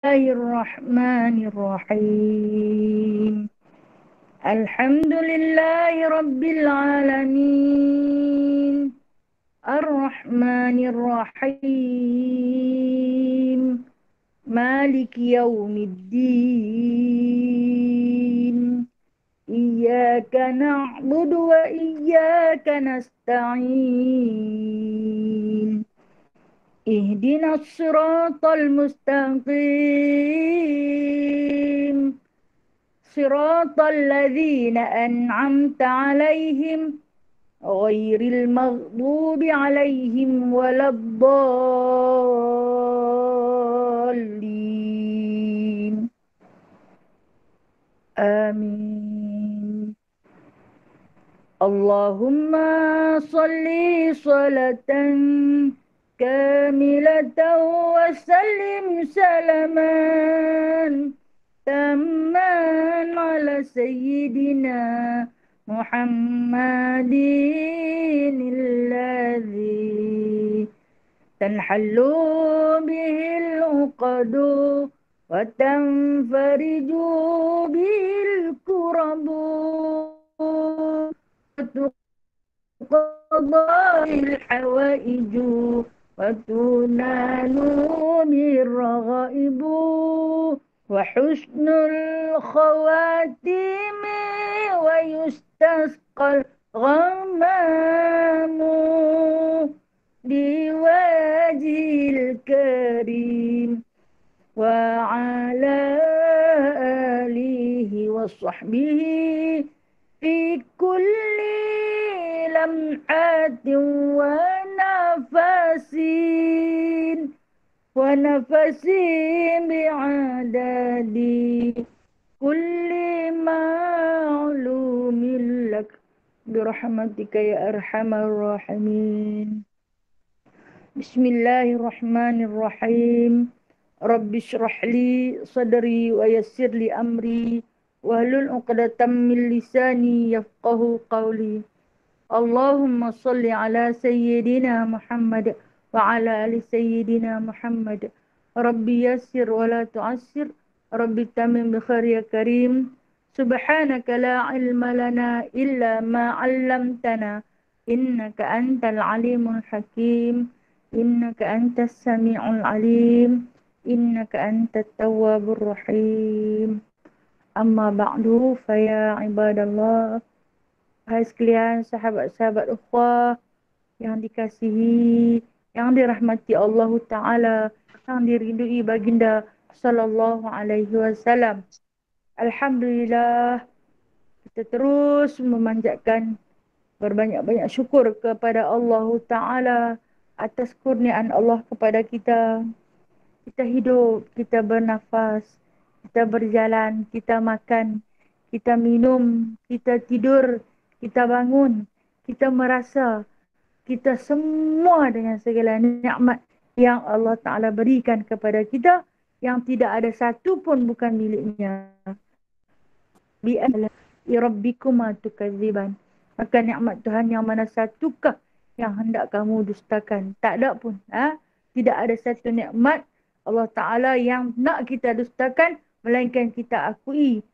الرحمن الرحيم. الحمد لله رب العالمين الرحمن الرحيم مالك يوم الدين إياك نعبد وإياك نستعين اهدنا الصراط المستقيم صراط الذين أنعمت عليهم غير المغضوب عليهم ولا الضالين آمين. اللهم صل صلاة كاملة وسلم سلاما تاما على سيدنا محمد الذي تنحل به العقد وتنفرج به الكرب وتقضى الحوائج وتنال به الرغائب وحسن الخواتيم ويستسقى الغمام بوجه الكريم وعلى آله وصحبه في كل لمحة ونفس بعدد كل معلوم لك برحمتك يا أرحم الراحمين. بسم الله الرحمن الرحيم. رب اشرح لي صدري ويسر لي أمري واحلل عقدة من لساني يفقه قولي. اللهم صل على سيدنا محمد وعلى آل سيدنا محمد. ربي يسر ولا تعسر، ربي تمم بخير يا كريم. سبحانك لا علم لنا إلا ما علمتنا إنك أنت العليم الحكيم. إنك أنت السميع العليم. إنك أنت التواب الرحيم. أما بعد فيا عباد الله. Hai sekalian, sahabat-sahabat ukhwah yang dikasihi, yang dirahmati Allah Ta'ala, yang dirindui baginda Sallallahu Alaihi Wasallam. Alhamdulillah, kita terus memanjatkan berbanyak-banyak syukur kepada Allah Ta'ala atas kurniaan Allah kepada kita. Kita hidup, kita bernafas, kita berjalan, kita makan, kita minum, kita tidur, kita bangun, kita merasa, kita semua dengan segala nikmat yang Allah Ta'ala berikan kepada kita, yang tidak ada satu pun bukan miliknya. Bi'ala irabbikuma tukadziban. Maka nikmat Tuhan yang mana satukah yang hendak kamu dustakan? Tak ada pun. Tidak ada satu nikmat Allah Ta'ala yang nak kita dustakan, melainkan kita akui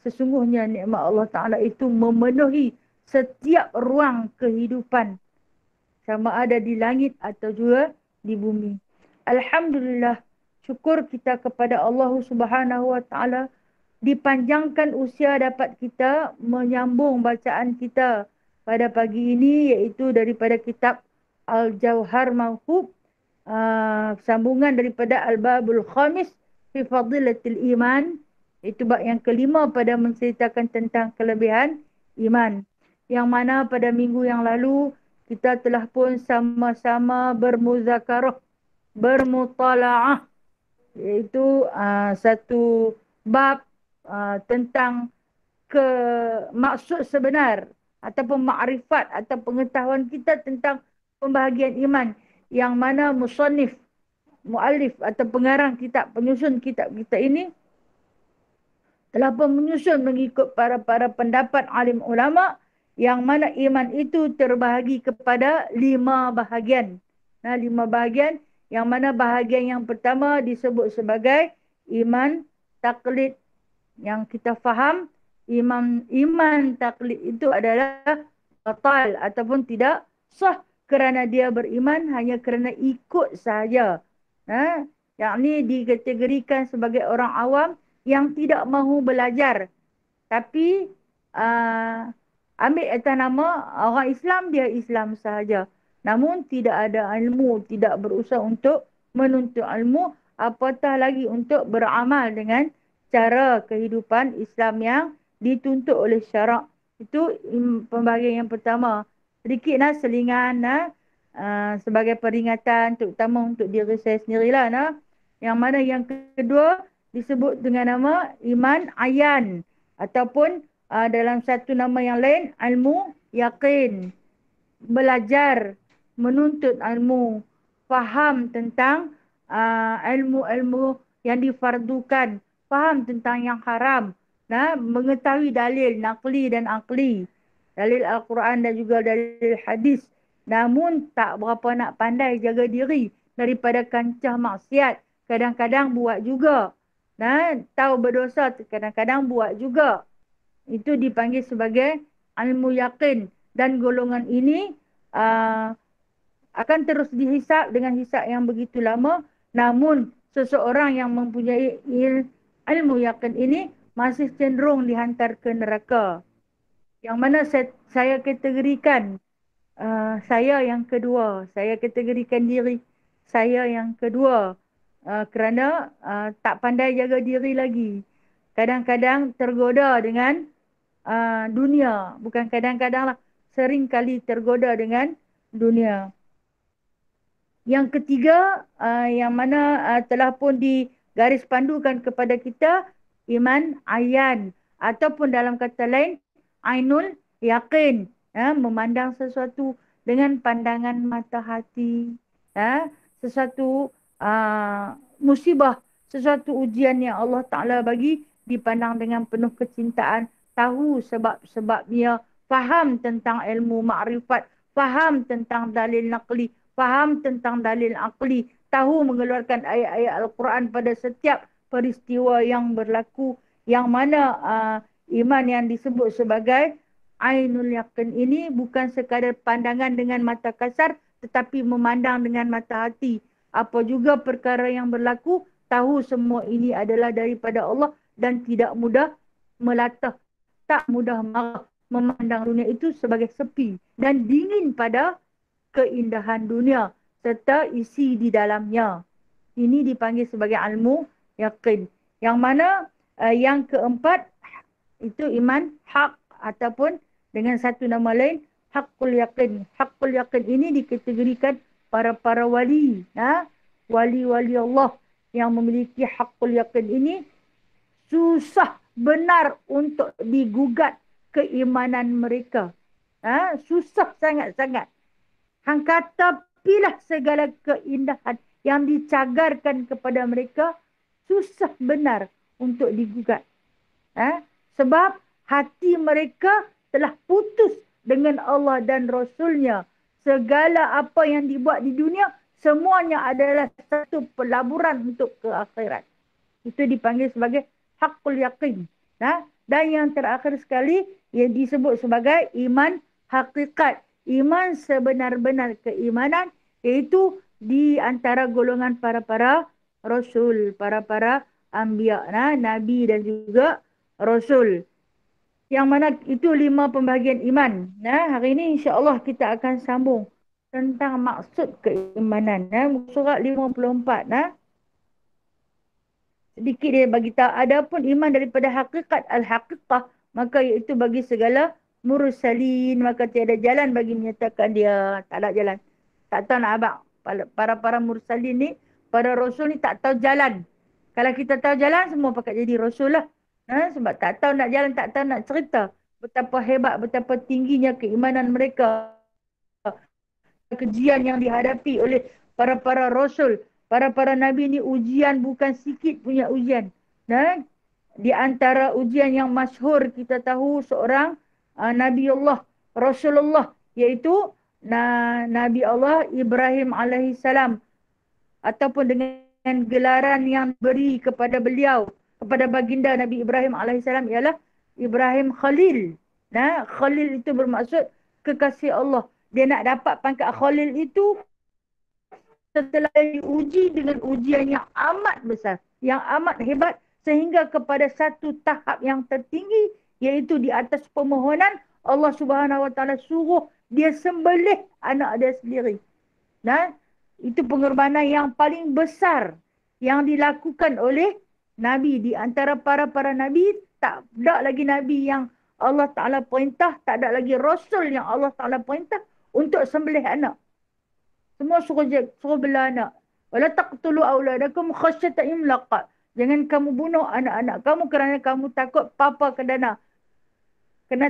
sesungguhnya nikmat Allah Ta'ala itu memenuhi setiap ruang kehidupan, sama ada di langit atau juga di bumi. Alhamdulillah, syukur kita kepada Allah Subhanahu Wa Ta'ala, dipanjangkan usia dapat kita menyambung bacaan kita pada pagi ini, iaitu daripada kitab Al-Jauhar Mawhub, sambungan daripada Al-Babul Khamis fi Fadilatil Iman, itu bab yang kelima pada menceritakan tentang kelebihan iman, yang mana pada minggu yang lalu kita telah pun sama-sama bermuzakarah, bermutalaah, iaitu satu bab tentang maksud sebenar ataupun makrifat atau pengetahuan kita tentang pembahagian iman, yang mana musannif, muallif atau pengarang kitab, penyusun kitab kita ini telah pun menyusun mengikut para pendapat alim ulama, yang mana iman itu terbahagi kepada 5 bahagian. 5 bahagian, yang mana bahagian yang pertama disebut sebagai iman taklid. Yang kita faham, iman taklid itu adalah batal ataupun tidak sah kerana dia beriman hanya kerana ikut sahaja. Yang ni dikategorikan sebagai orang awam yang tidak mahu belajar. Tapi ambil atas nama orang Islam, dia Islam sahaja. Namun tidak ada ilmu, tidak berusaha untuk menuntut ilmu, apatah lagi untuk beramal dengan cara kehidupan Islam yang dituntut oleh syarak. Itu pembahagian yang pertama. Sedikit selingan sebagai peringatan terutama untuk diri saya sendirilah. Yang mana yang kedua disebut dengan nama iman ayan ataupun dalam satu nama yang lain ilmu yakin. Belajar, menuntut ilmu, faham tentang ilmu-ilmu yang difardukan, faham tentang yang haram, mengetahui dalil naqli dan akli, dalil Al-Quran dan juga dalil hadis. Namun tak berapa nak pandai jaga diri daripada kancah maksiat. Kadang-kadang buat juga. Tahu berdosa, kadang-kadang buat juga. Itu dipanggil sebagai ilmu yakin. Dan golongan ini akan terus dihisap dengan hisap yang begitu lama. Namun seseorang yang mempunyai ilmu yakin ini masih cenderung dihantar ke neraka. Yang mana saya kategorikan saya yang kedua. Saya kategorikan diri saya yang kedua. Kerana tak pandai jaga diri lagi. Kadang-kadang tergoda dengan dunia. Bukan kadang-kadang lah. Sering kali tergoda dengan dunia. Yang ketiga, yang mana telah pun digaris pandukan kepada kita, iman ayan. Ataupun dalam kata lain, ainul yakin. Memandang sesuatu dengan pandangan mata hati. Sesuatu musibah, sesuatu ujian yang Allah Ta'ala bagi, dipandang dengan penuh kecintaan. Tahu sebab-sebabnya, faham tentang ilmu ma'rifat, faham tentang dalil naqli, faham tentang dalil akli, tahu mengeluarkan ayat-ayat Al-Quran pada setiap peristiwa yang berlaku, yang mana iman yang disebut sebagai ainul yakin ini bukan sekadar pandangan dengan mata kasar, tetapi memandang dengan mata hati. Apa juga perkara yang berlaku, tahu semua ini adalah daripada Allah dan tidak mudah melatah, tak mudah marah, memandang dunia itu sebagai sepi dan dingin pada keindahan dunia serta isi di dalamnya. Ini dipanggil sebagai ilmu yakin. Yang mana yang keempat itu iman hak ataupun dengan satu nama lain hakul yakin. Hakul yakin ini dikategorikan para wali, wali-wali Allah yang memiliki hakul yakin ini susah benar untuk digugat keimanan mereka. Susah sangat-sangat. Hang kata pilah segala keindahan yang dicagarkan kepada mereka, susah benar untuk digugat. Sebab hati mereka telah putus dengan Allah dan Rasulnya. Segala apa yang dibuat di dunia, semuanya adalah satu pelaburan untuk ke akhirat. Itu dipanggil sebagai hakul yakin. Dan yang terakhir sekali, yang disebut sebagai iman hakikat. Iman sebenar-benar keimanan, iaitu di antara golongan para rasul, para anbiya, nabi dan juga rasul. Yang mana itu 5 pembahagian iman. Hari ini insya-Allah kita akan sambung tentang maksud keimanan. Surat 54. Sedikit dia bagi tahu, adapun iman daripada hakikat al-haqiqah, maka iaitu bagi segala mursalin, maka tiada jalan bagi menyatakan dia tak ada jalan. Tak tahu nak abang. Para mursalin ni, para rasul ni tak tahu jalan. Kalau kita tahu jalan, semua pakat jadi rasul lah. Sebab tak tahu nak jalan, tak tahu nak cerita. Betapa hebat, betapa tingginya keimanan mereka. Kejian yang dihadapi oleh para rasul. Para nabi ni ujian bukan sikit punya ujian. Di antara ujian yang masyhur kita tahu seorang Nabi Allah, Rasulullah, iaitu Nabi Allah Ibrahim alaihissalam. Ataupun dengan gelaran yang beri kepada beliau, kepada baginda Nabi Ibrahim alaihissalam ialah Ibrahim Khalil. Nah, Khalil itu bermaksud kekasih Allah. Dia nak dapat pangkat Khalil itu setelah diuji dengan ujian yang amat besar, yang amat hebat, sehingga kepada satu tahap yang tertinggi, iaitu di atas permohonan, Allah Subhanahu Wa Taala suruh dia sembelih anak dia sendiri. Nah, itu pengorbanan yang paling besar yang dilakukan oleh Nabi. Di antara para Nabi, tak ada lagi Nabi yang Allah Ta'ala perintah, tak ada lagi Rasul yang Allah Ta'ala perintah untuk sembelih anak. Semua suruh belah anak. Wala taqtulu auladakum khasyata imlaq. Jangan kamu bunuh anak-anak kamu kerana kamu takut papa kena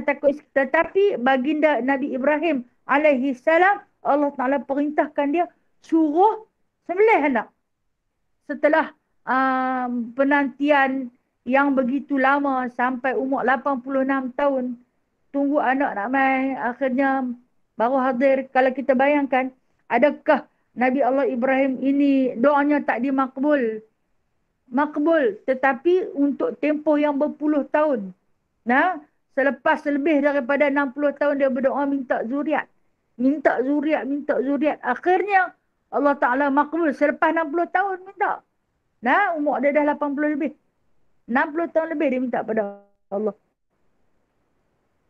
takut. Tetapi baginda Nabi Ibrahim alaihi salam, Allah Ta'ala perintahkan dia suruh sembelih anak. Setelah penantian yang begitu lama sampai umur 86 tahun, tunggu anak nak main, akhirnya baru hadir. Kalau kita bayangkan, adakah Nabi Allah Ibrahim ini doanya tak dimakbul? Makbul, tetapi untuk tempoh yang berpuluh tahun. Nah, selepas lebih daripada 60 tahun dia berdoa minta zuriat. Minta zuriat. Akhirnya Allah Ta'ala makbul selepas 60 tahun minta. Nah, umur dia dah 80 lebih. 60 tahun lebih dia minta pada Allah.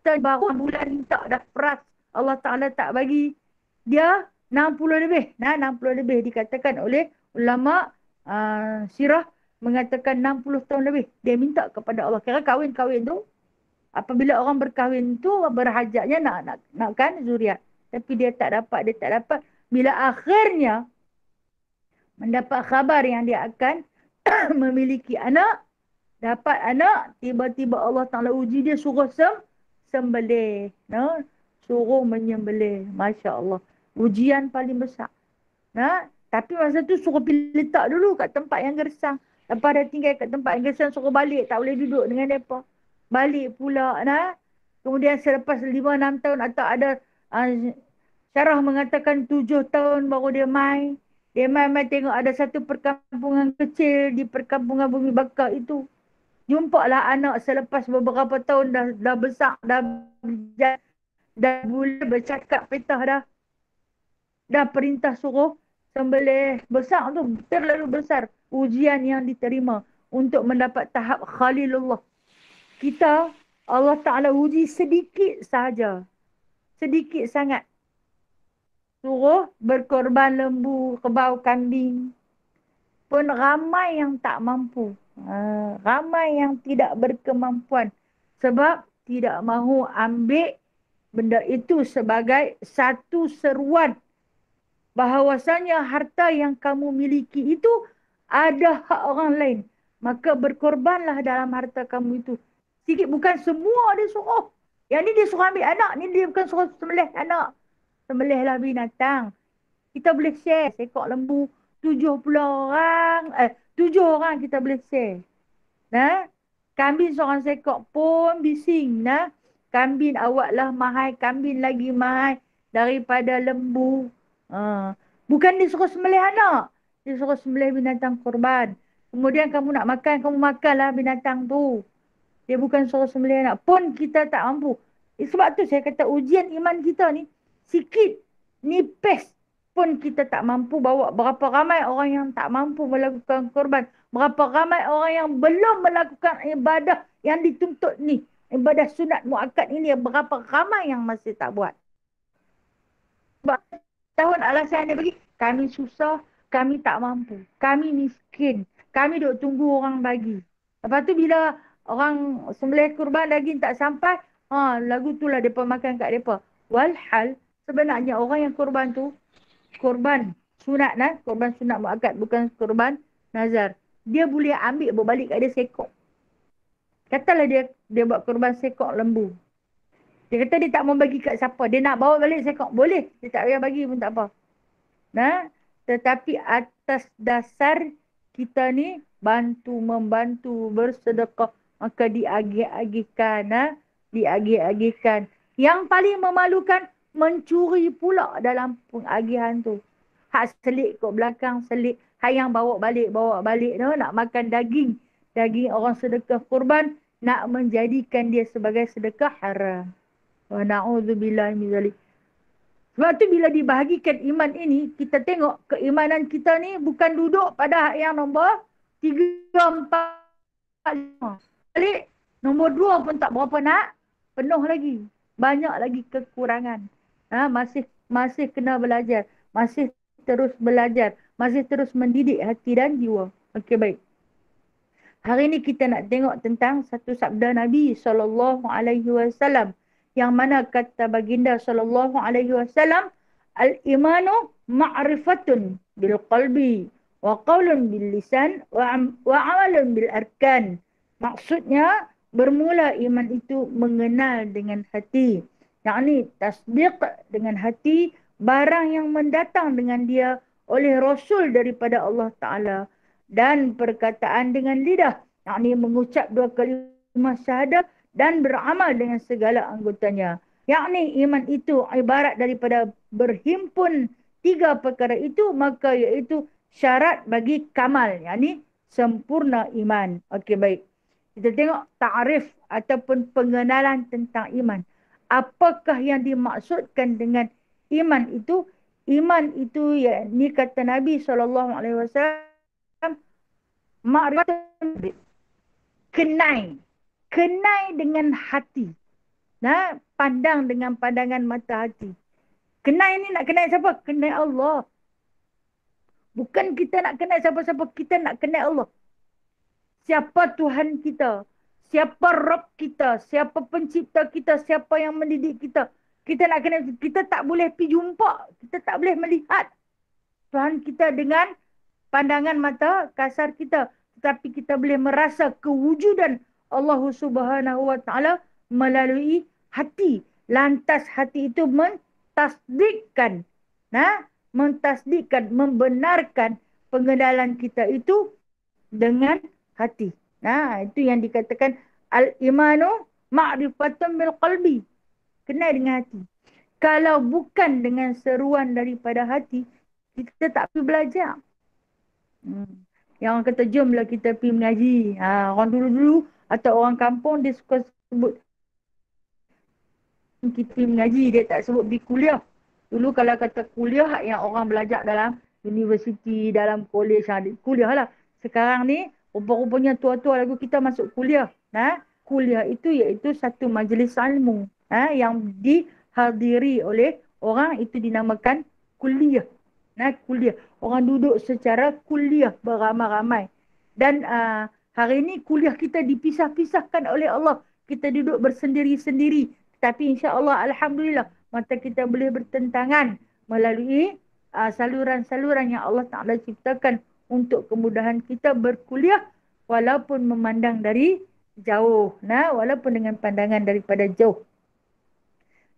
Dan baru bulan minta dah peras. Allah Ta'ala tak bagi. Dia 60 lebih. Nah, 60 lebih dikatakan oleh ulama sirah, mengatakan 60 tahun lebih. Dia minta kepada Allah. Kira kahwin-kahwin tu, apabila orang berkahwin tu berhajatnya nakkan zuriat. Tapi dia tak dapat. Bila akhirnya mendapat khabar yang dia akan memiliki anak, dapat anak, tiba-tiba Allah Ta'ala uji dia, suruh sembelih. No? Suruh menyembelih. Masya Allah. Ujian paling besar. Nah, tapi masa tu suruh pergi letak dulu kat tempat yang gersang. Lepas dah tinggal kat tempat yang gersang, suruh balik. Tak boleh duduk dengan mereka. Balik pula. Nah. Kemudian selepas 5-6 tahun atau ada syarah mengatakan 7 tahun baru dia mai. Dia mai tengok ada satu perkampungan kecil di perkampungan Bumi Bakar itu. Jumpalah anak selepas beberapa tahun dah besar, dah boleh bercakap petah dah. Dah perintah suruh sembelih. Besar tu, terlalu besar ujian yang diterima untuk mendapat tahap Khalilullah. Kita, Allah Ta'ala uji sedikit sahaja. Sedikit sangat. Suruh berkorban lembu, kebau, kambing. Pun ramai yang tak mampu. Ramai yang tidak berkemampuan. Sebab tidak mahu ambil benda itu sebagai satu seruan bahawasanya harta yang kamu miliki itu ada hak orang lain. Maka berkorbanlah dalam harta kamu itu. Sikit, bukan semua dia suruh. Yang ni dia suruh ambil anak, ni dia bukan suruh sembelih anak. Sembelihlah binatang. Kita boleh share seekor lembu. 7 orang kita boleh share. Nah, kambing seorang seekor pun bising. Nah, kambing awaklah mahal, kambing lagi mahal daripada lembu. Bukan dia suruh sembelih anak. Dia suruh sembelih binatang korban. Kemudian kamu nak makan, kamu makanlah binatang tu. Dia bukan suruh sembelih anak. Pun kita tak mampu. Sebab tu saya kata ujian iman kita ni sikit, nipis pun kita tak mampu bawa. Berapa ramai orang yang tak mampu melakukan korban. Berapa ramai orang yang belum melakukan ibadah yang dituntut ni. Ibadah sunat muakkad ini, berapa ramai yang masih tak buat. Sebab tahun alasan dia bagi, kami susah, kami tak mampu, kami miskin, kami duk tunggu orang bagi. Lepas tu bila orang sembelih kurban daging tak sampai, lagu tu lah mereka makan kat mereka. Walhal, sebenarnya orang yang kurban tu, kurban sunat lah, kurban sunat muakkad, bukan kurban nazar. Dia boleh ambil berbalik kat dia sekok. Katalah dia buat kurban sekok lembu. Dia kata dia tak mau bagi kat siapa. Dia nak bawa balik sekok. Boleh. Dia tak payah bagi pun tak apa. Nah, tetapi atas dasar kita ni membantu, bersedekah, maka diagih-agihkan. Diagih-agihkan. Yang paling memalukan, mencuri pula dalam pengagihan tu. Hak selit kot belakang, selit. Hak yang bawa balik tu nak makan daging orang sedekah kurban, nak menjadikan dia sebagai sedekah haram. Wa na'udzubillahi min zalik. Sebab tu bila dibahagikan iman ini, kita tengok keimanan kita ni bukan duduk pada yang nombor 3, 4, 5. Balik, nombor 2 pun tak berapa nak penuh lagi. Banyak lagi kekurangan. Masih kena belajar. Masih terus belajar. Masih terus mendidik hati dan jiwa. Okey, baik. Hari ini kita nak tengok tentang satu sabda Nabi SAW. Yang mana kata baginda SAW, al-imanu ma'rifatun bil qalbi wa qawlun bil lisan wa amalun bil arkan. Maksudnya, bermula iman itu mengenal dengan hati. Yakni tasdiq dengan hati barang yang mendatang dengan dia oleh Rasul daripada Allah Ta'ala. Dan perkataan dengan lidah. Yakni mengucap 2 kalimah syahadah dan beramal dengan segala anggotanya. Yakni iman itu ibarat daripada berhimpun 3 perkara itu, maka iaitu syarat bagi kamal. Yakni sempurna iman. Okey, baik. Kita tengok ta'rif ataupun pengenalan tentang iman. Apakah yang dimaksudkan dengan iman itu? Iman itu, yakni kata Nabi SAW, ma'rifatun, kenai dengan hati. Pandang dengan pandangan mata hati. Kenai ni nak kenai siapa? Kenai Allah. Bukan kita nak kenai siapa-siapa, kita nak kenai Allah. Siapa Tuhan kita? Siapa Rabb kita? Siapa pencipta kita? Siapa yang mendidik kita? Kita nak kenal. Kita tak boleh pergi jumpa. Kita tak boleh melihat Tuhan kita dengan pandangan mata kasar kita. Tetapi kita boleh merasa kewujudan Allah Subhanahu Wa Taala melalui hati. Lantas hati itu mentasdikkan, membenarkan pengenalan kita itu dengan hati. Itu yang dikatakan al-imanu ma'rifatun bil qalbi. Kenal dengan hati. Kalau bukan dengan seruan daripada hati, kita tak pergi belajar. Yang orang kata, jomlah kita pergi mengaji. Orang dulu-dulu atau orang kampung, dia suka sebut kita pergi mengaji. Dia tak sebut pergi kuliah. Dulu kalau kata kuliah, yang orang belajar dalam universiti, dalam kolej, kuliah lah. Sekarang ni, rupa-rupanya tua-tua lagu kita masuk kuliah. Kuliah itu iaitu satu majlis ilmu. Yang dihadiri oleh orang, itu dinamakan kuliah. Kuliah. Orang duduk secara kuliah beramai-ramai. Dan hari ini kuliah kita dipisah-pisahkan oleh Allah. Kita duduk bersendiri-sendiri. Tapi insya-Allah, alhamdulillah, mata kita boleh bertentangan melalui saluran-saluran yang Allah Ta'ala ciptakan untuk kemudahan kita berkuliah walaupun memandang dari jauh. Walaupun dengan pandangan daripada jauh.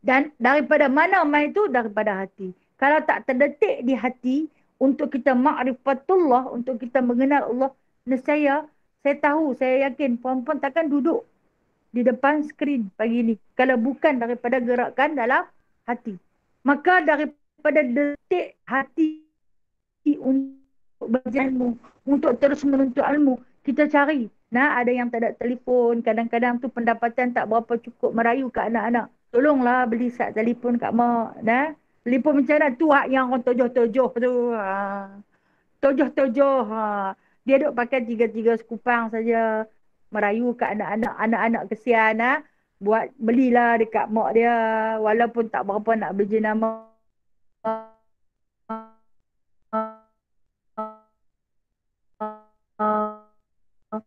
Dan daripada mana mai itu? Daripada hati. Kalau tak terdetik di hati untuk kita ma'rifatullah, untuk kita mengenal Allah, nescaya saya tahu, saya yakin puan-puan takkan duduk di depan skrin pagi ni kalau bukan daripada gerakan dalam hati. Maka daripada detik hati untuk belajar ilmu, untuk terus menuntut ilmu, kita cari. Ada yang tak ada telefon, kadang-kadang tu pendapatan tak berapa cukup merayu ke anak-anak. Tolonglah beli sat telefon kat mak. Telefon macam mana tu hak yang orang tojoh-tojoh tu. Tojoh-tojoh. Dia duk pakai 3 sekupang saja. Merayu kat anak-anak. Anak-anak kesian. Buat belilah dekat mak dia. Walaupun tak berapa nak beli jenama.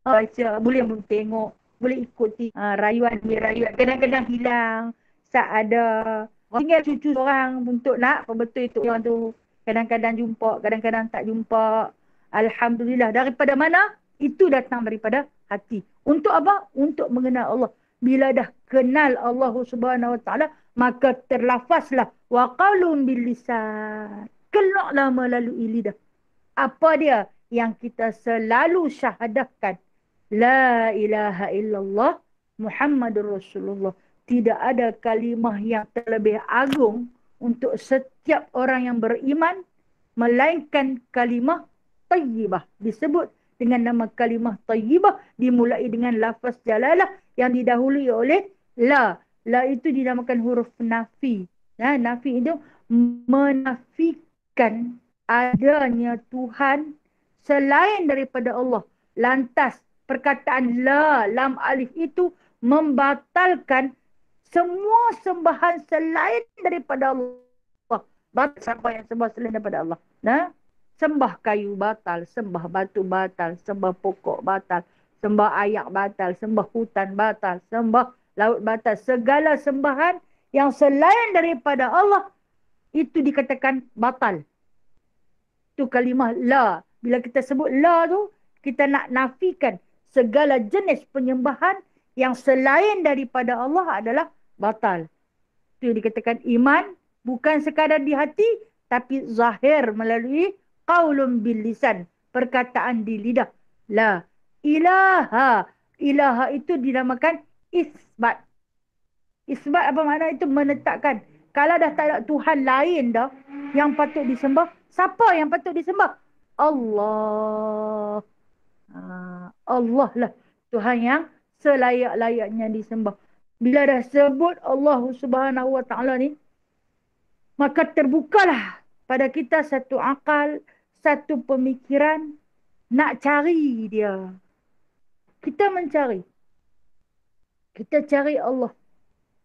Baca. Boleh tengok. Boleh ikuti rayuan demi rayuan. Kadang-kadang hilang. Saat ada. Tinggal cucu orang untuk nak betul itu orang tu. Kadang-kadang jumpa, kadang-kadang tak jumpa. Alhamdulillah. Daripada mana? Itu datang daripada hati. Untuk apa? Untuk mengenal Allah. Bila dah kenal Allah Subhanahu Wa Taala, maka terlafazlah wa qaulun bil lisan. Keluarlah melalui lidah. Apa dia yang kita selalu syahadahkan? La ilaha illallah Muhammadur Rasulullah. Tidak ada kalimah yang terlebih agung untuk setiap orang yang beriman melainkan kalimah tayyibah. Disebut dengan nama kalimah tayyibah. Dimulai dengan lafaz jalalah yang didahului oleh la. La itu dinamakan huruf nafi. Nafi itu menafikan adanya Tuhan selain daripada Allah. Lantas perkataan la, lam, alif itu membatalkan semua sembahan selain daripada Allah. Batal siapa yang sembah selain daripada Allah. Sembah kayu batal, sembah batu batal, sembah pokok batal, sembah ayak batal, sembah hutan batal, sembah laut batal. Segala sembahan yang selain daripada Allah itu dikatakan batal. Itu kalimah la. Bila kita sebut la tu, kita nak nafikan segala jenis penyembahan yang selain daripada Allah adalah batal. Itu dikatakan iman, bukan sekadar di hati, tapi zahir melalui qaulun bil lisan, perkataan di lidah. La ilaha. Ilaha itu dinamakan isbat. Isbat apa makna? Itu menetapkan. Kalau dah tak ada Tuhan lain dah yang patut disembah, siapa yang patut disembah? Allah. Allah lah Tuhan yang selayak-layaknya disembah. Bila dah sebut Allah Subhanahu Wa Taala ni, maka terbukalah pada kita satu akal, satu pemikiran nak cari dia. Kita mencari. Kita cari Allah.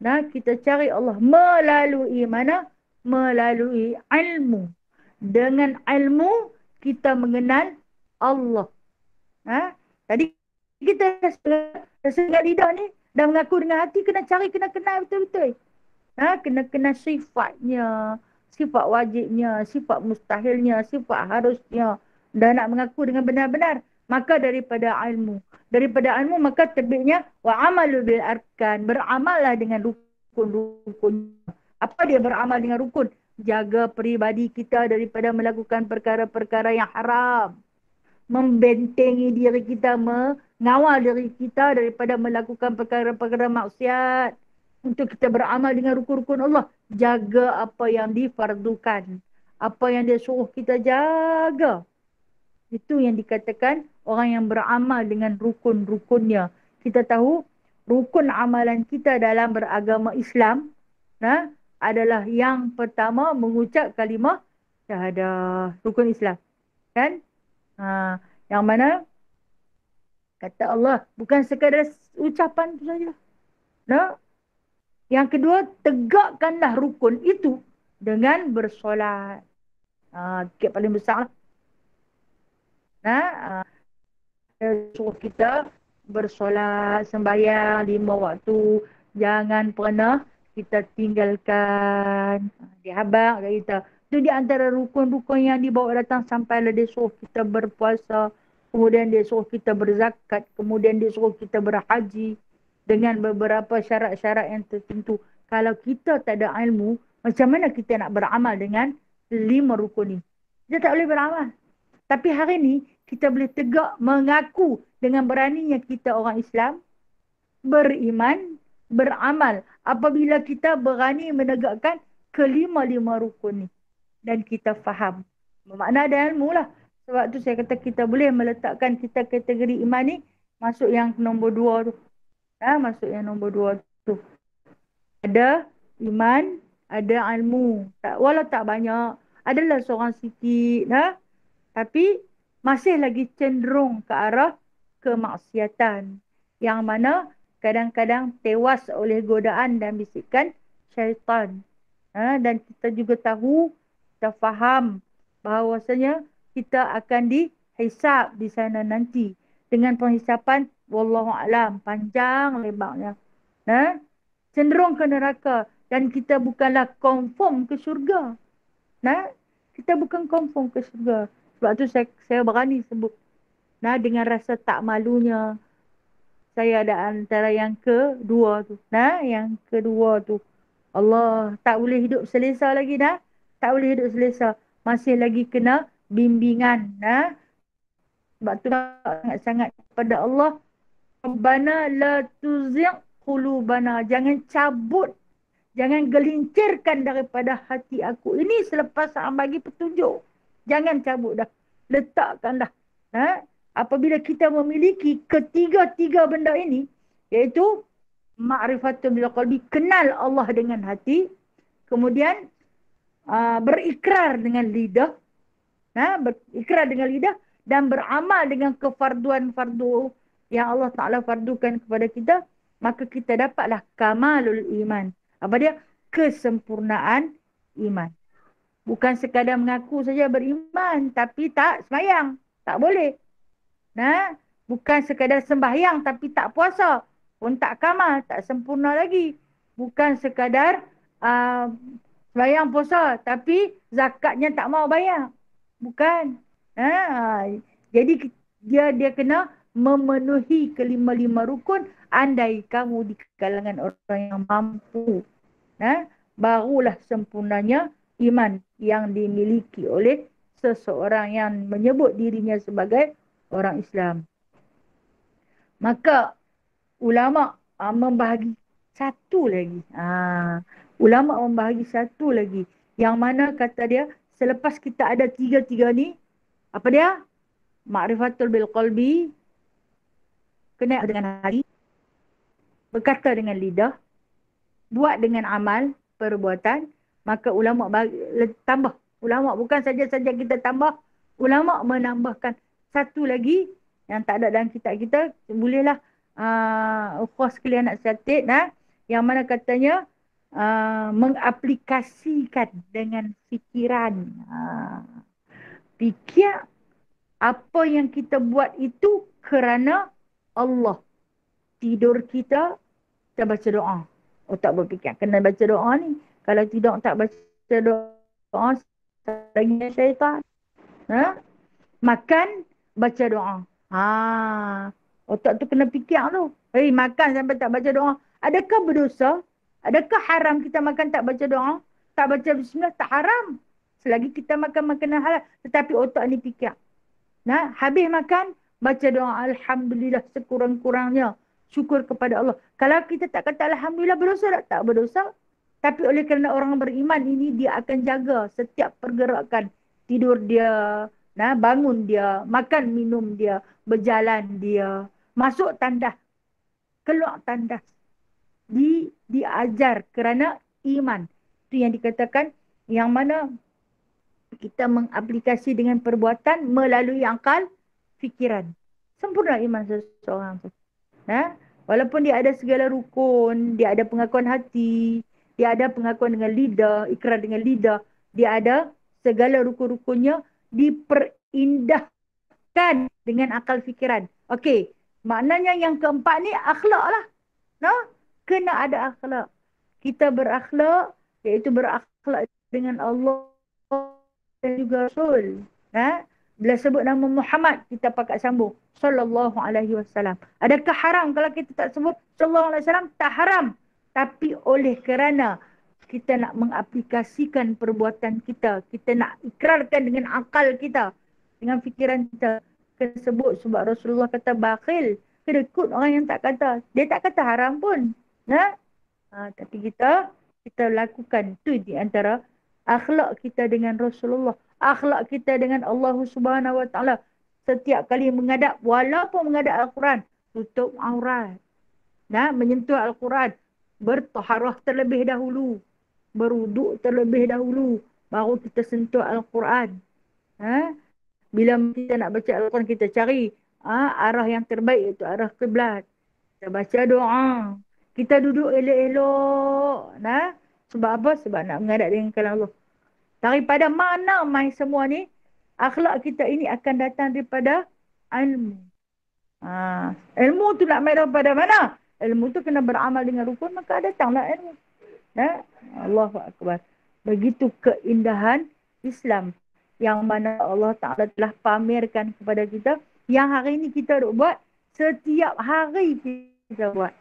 Kita cari Allah melalui mana? Melalui ilmu. Dengan ilmu kita mengenal Allah. Tadi kita dah lidah ni, dah mengaku dengan hati, kena cari, kena kenal betul-betul. Kena kenal sifatnya, sifat wajibnya, sifat mustahilnya, sifat harusnya. Dah nak mengaku dengan benar-benar. Maka daripada ilmu. Daripada ilmu maka terbitnya wa amalu bil arkan. Beramallah dengan rukun-rukun. Apa dia beramal dengan rukun? Jaga peribadi kita daripada melakukan perkara-perkara yang haram. Membentengi diri kita, mengawal diri kita daripada melakukan perkara-perkara maksiat. Untuk kita beramal dengan rukun-rukun Allah. Jaga apa yang difardukan. Apa yang dia suruh kita jaga. Itu yang dikatakan orang yang beramal dengan rukun-rukunnya. Kita tahu rukun amalan kita dalam beragama Islam adalah yang pertama mengucap kalimah syahadah. Rukun Islam. Kan? Yang mana kata Allah bukan sekadar ucapan itu saja. Yang kedua, tegakkanlah rukun itu dengan bersolat. Tiket paling besar lah. Suruh kita bersolat, sembahyang 5 waktu. Jangan pernah kita tinggalkan. Dia habaq kat kita. Itu di antara rukun-rukun yang dibawa datang sampailah dia suruh kita berpuasa. Kemudian dia suruh kita berzakat. Kemudian dia suruh kita berhaji. Dengan beberapa syarat-syarat yang tertentu. Kalau kita tak ada ilmu, macam mana kita nak beramal dengan 5 rukun ni? Kita tak boleh beramal. Tapi hari ni, kita boleh tegak mengaku dengan beraninya kita orang Islam, beriman, beramal. Apabila kita berani menegakkan kelima-lima rukun ni. Dan kita faham. Bermakna ada ilmu lah. Sebab tu saya kata kita boleh meletakkan kita kategori iman ni, masuk yang nombor 2 tu. Masuk yang nombor 2 tu. Ada iman, ada ilmu. Walau tak banyak. Adalah seorang sikit. Tapi masih lagi cenderung ke arah kemaksiatan. Yang mana kadang-kadang tewas oleh godaan dan bisikan syaitan. Dan kita juga tahu, kita faham bahawasanya kita akan dihisap di sana nanti. Dengan penghisapan, wallahualam, panjang lebarnya. Cenderung ke neraka. Dan kita bukanlah confirm ke syurga. Kita bukan confirm ke syurga. Sebab tu saya berani sebut. Dengan rasa tak malunya. Saya ada antara yang kedua tu. Yang kedua tu. Allah tak boleh hidup selesa lagi dah. Tak boleh hidup selesa. Masih lagi kena bimbingan. Sebab tu sangat-sangat kepada Allah. Rabbana la tuzigh qulubana. Jangan cabut. Jangan gelincirkan daripada hati aku. Ini selepas bagi petunjuk. Jangan cabut dah. letakkanlah. Apabila kita memiliki ketiga-tiga benda ini, iaitu ma'rifatul bil qalbi, kenal Allah dengan hati, kemudian berikrar dengan lidah, berikrar dengan lidah dan beramal dengan kefarduan fardu yang Allah Ta'ala fardukan kepada kita, maka kita dapatlah kamalul iman. Apa dia? Kesempurnaan iman. Bukan sekadar mengaku saja beriman tapi tak sembahyang. Tak boleh. Bukan sekadar sembahyang tapi tak puasa. Pun tak kamal, tak sempurna lagi. Bukan sekadar sembahyang puasa tapi zakatnya tak mau bayar. Bukan. Jadi dia kena memenuhi kelima-lima rukun. Andai kamu di kalangan orang yang mampu, barulah sempurnanya iman yang dimiliki oleh seseorang yang menyebut dirinya sebagai orang Islam. Maka ulama membahagi satu lagi. Ulama membahagi satu lagi. Yang mana kata dia, selepas kita ada tiga-tiga ni, apa dia? Ma'rifatul bil qalbi, kenal dengan hati, berkata dengan lidah, buat dengan amal, perbuatan, maka ulama tambah. Ulama bukan saja-saja kita tambah, ulama menambahkan satu lagi yang tak ada dalam kitab kita. Bolehlah ukhwah sekalian nasihat, yang mana katanya mengaplikasikan dengan fikiran. Fikir apa yang kita buat itu kerana Allah. Tidur kita baca doa. Tak berfikir kena baca doa ni. Kalau tidak tak baca doa, lagi syaitan. Makan, baca doa. Otak tu kena fikir tu. Makan sampai tak baca doa. Adakah berdosa? Adakah haram kita makan tak baca doa? Tak baca bismillah, tak haram. Selagi kita makan makanan halal. Tetapi otak ni fikir. Habis makan, baca doa alhamdulillah sekurang-kurangnya. Syukur kepada Allah. Kalau kita tak kata alhamdulillah, berdosa tak? Tak berdosa. Tapi oleh kerana orang beriman ini, dia akan jaga setiap pergerakan. Tidur dia, bangun dia, makan minum dia, berjalan dia, masuk tandas, keluar tandas. Diajar kerana iman. Itu yang dikatakan, yang mana kita mengaplikasi dengan perbuatan melalui akal, fikiran. Sempurna iman seseorang tu. Walaupun dia ada segala rukun, dia ada pengakuan hati, dia ada pengakuan dengan lidah, ikrar dengan lidah, dia ada segala rukun-rukunnya diperindahkan dengan akal fikiran. Okey, maknanya yang keempat ni akhlak lah. Kena ada akhlak. Kita berakhlak, iaitu berakhlak dengan Allah dan juga Rasul. Bila sebut nama Muhammad, kita pakai sambung sallallahu alaihi wasallam. Adakah haram kalau kita tak sebut sallallahu alaihi wasallam? Tak haram. Tapi oleh kerana kita nak mengaplikasikan perbuatan kita, kita nak ikrarkan dengan akal kita, dengan fikiran kita, kita sebut sebab Rasulullah kata bakhil. Kena ikut orang yang tak kata. Dia tak kata haram pun. Tapi kita lakukan. Itu di antara akhlak kita dengan Rasulullah. Akhlak kita dengan Allah Subhanahu Wa Taala. Setiap kali menghadap, walaupun menghadap Al-Quran, tutup aurat. Menyentuh Al-Quran, bertaharah terlebih dahulu, berwuduk terlebih dahulu, baru kita sentuh Al-Quran. Bila kita nak baca Al-Quran, kita cari arah yang terbaik, iaitu arah kiblat. Kita baca doa. Kita duduk elok-elok. Sebab apa? Sebab nak menghadap dengan kalam Allah. Daripada mana mai semua ni? Akhlak kita ini akan datang daripada ilmu. Ilmu tu nak mai daripada mana? Ilmu tu kena beramal dengan rukun, maka datanglah ilmu. Allahu Akbar. Begitu keindahan Islam yang mana Allah Ta'ala telah pamerkan kepada kita, yang hari ini kita buat, setiap hari kita buat.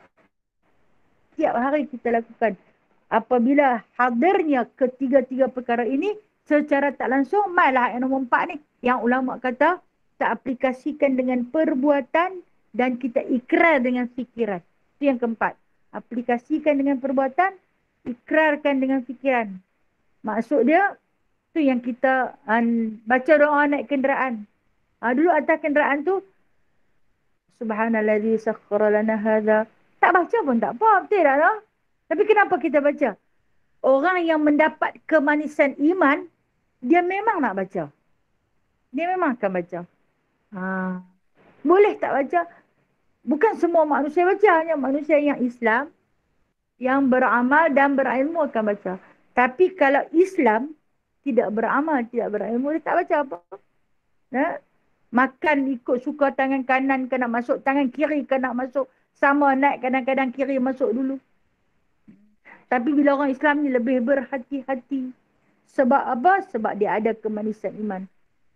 Setiap hari kita lakukan. Apabila hadirnya ketiga-tiga perkara ini, secara tak langsung, mailah yang nombor 4 ni. Yang ulama kata, kita aplikasikan dengan perbuatan dan kita ikrar dengan fikiran. Itu yang keempat. Aplikasikan dengan perbuatan, ikrarkan dengan fikiran. Maksud dia, itu yang kita baca doa naik kenderaan. Dulu atas kenderaan tu, Subhanallazi sakhkhara lana hadza. Tak baca pun tak apa, betul tak lah? Tapi kenapa kita baca? Orang yang mendapat kemanisan iman, dia memang nak baca. Dia memang akan baca. Ha. Boleh tak baca? Bukan semua manusia baca, hanya manusia yang Islam, yang beramal dan berilmu akan baca. Tapi kalau Islam tidak beramal, tidak berilmu, dia tak baca apa. Nah, makan ikut suka tangan kanan ke nak masuk, tangan kiri ke nak masuk, sama naik kadang-kadang kiri masuk dulu. Tapi bila orang Islam ni lebih berhati-hati. Sebab apa? Sebab dia ada kemanisan iman.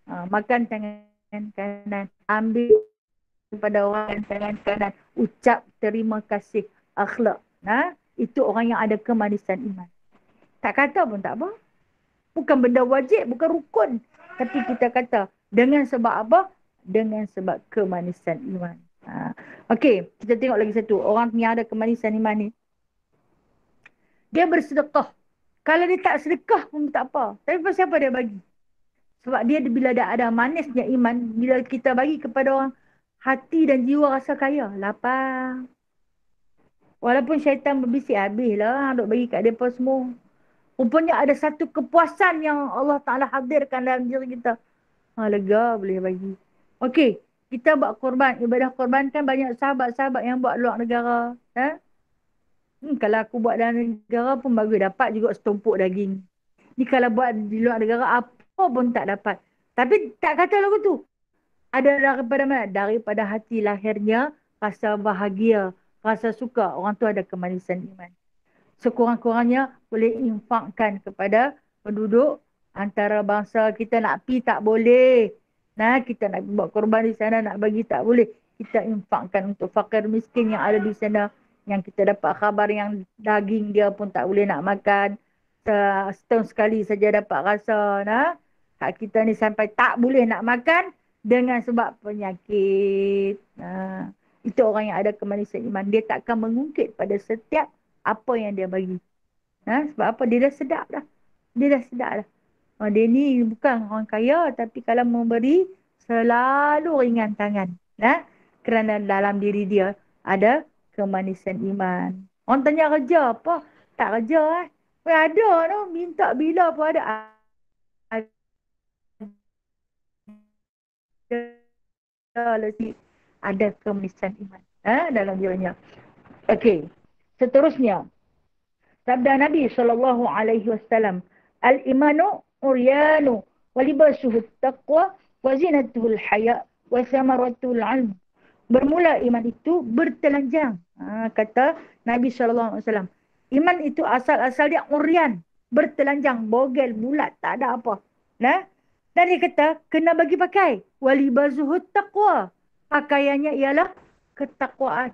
Makan tangan kanan, ambil pada orang tangan kanan, ucap terima kasih, akhlak. Itu orang yang ada kemanisan iman. Tak kata pun tak apa. Bukan benda wajib, bukan rukun. Tapi kita kata, dengan sebab apa? Dengan sebab kemanisan iman. Okey, kita tengok lagi satu. Orang yang ada kemanisan iman ni, dia bersedekah. Kalau dia tak sedekah pun tak apa. Tapi pasal apa dia bagi? Sebab dia bila dah ada manisnya iman, bila kita bagi kepada orang, hati dan jiwa rasa kaya. Lapang. Walaupun syaitan berbisik, habislah duk bagi kat mereka semua. Rupanya ada satu kepuasan yang Allah Ta'ala hadirkan dalam diri kita. Lega boleh bagi. Okey, kita buat korban. Ibadah korban kan banyak sahabat-sahabat yang buat luar negara. Kalau aku buat dalam negara pun bagus, dapat juga setumpuk daging. Ni kalau buat di luar negara, apa pun tak dapat. Tapi tak kata lagu tu. Ada daripada mana? Daripada hati lahirnya, rasa bahagia, rasa suka. Orang tu ada kemanisan iman. Sekurang-kurangnya boleh infakkan kepada penduduk antara bangsa. Kita nak pi tak boleh. Kita nak buat korban di sana, nak bagi tak boleh. Kita infakkan untuk fakir miskin yang ada di sana. Yang kita dapat khabar yang daging dia pun tak boleh nak makan. Setahun sekali saja dapat rasa. Hak kita ni sampai tak boleh nak makan dengan sebab penyakit. Itu orang yang ada kemanisan iman. Dia takkan mengungkit pada setiap apa yang dia bagi. Sebab apa? Dia dah sedap dah. Dia dah sedap dah. Dia ni bukan orang kaya, tapi kalau memberi, selalu ringan tangan. Kerana dalam diri dia ada kemanisan iman. Orang tanya kerja apa? Tak kerja ada tu. Minta bila pun ada. Ada kemanisan iman dalam dirinya. Okey. Seterusnya, sabda Nabi SAW, al-imanu uryanu walibasuhu taqwa wa zinatuhul haya wa samaratuhul ilm. Bermula iman itu bertelanjang. Kata Nabi SAW. Iman itu asal-asal dia uryan. Bertelanjang, bogel, bulat, tak ada apa. Dan dia kata, kena bagi pakai. Walibasuhu taqwa. Pakaiannya ialah ketakwaan.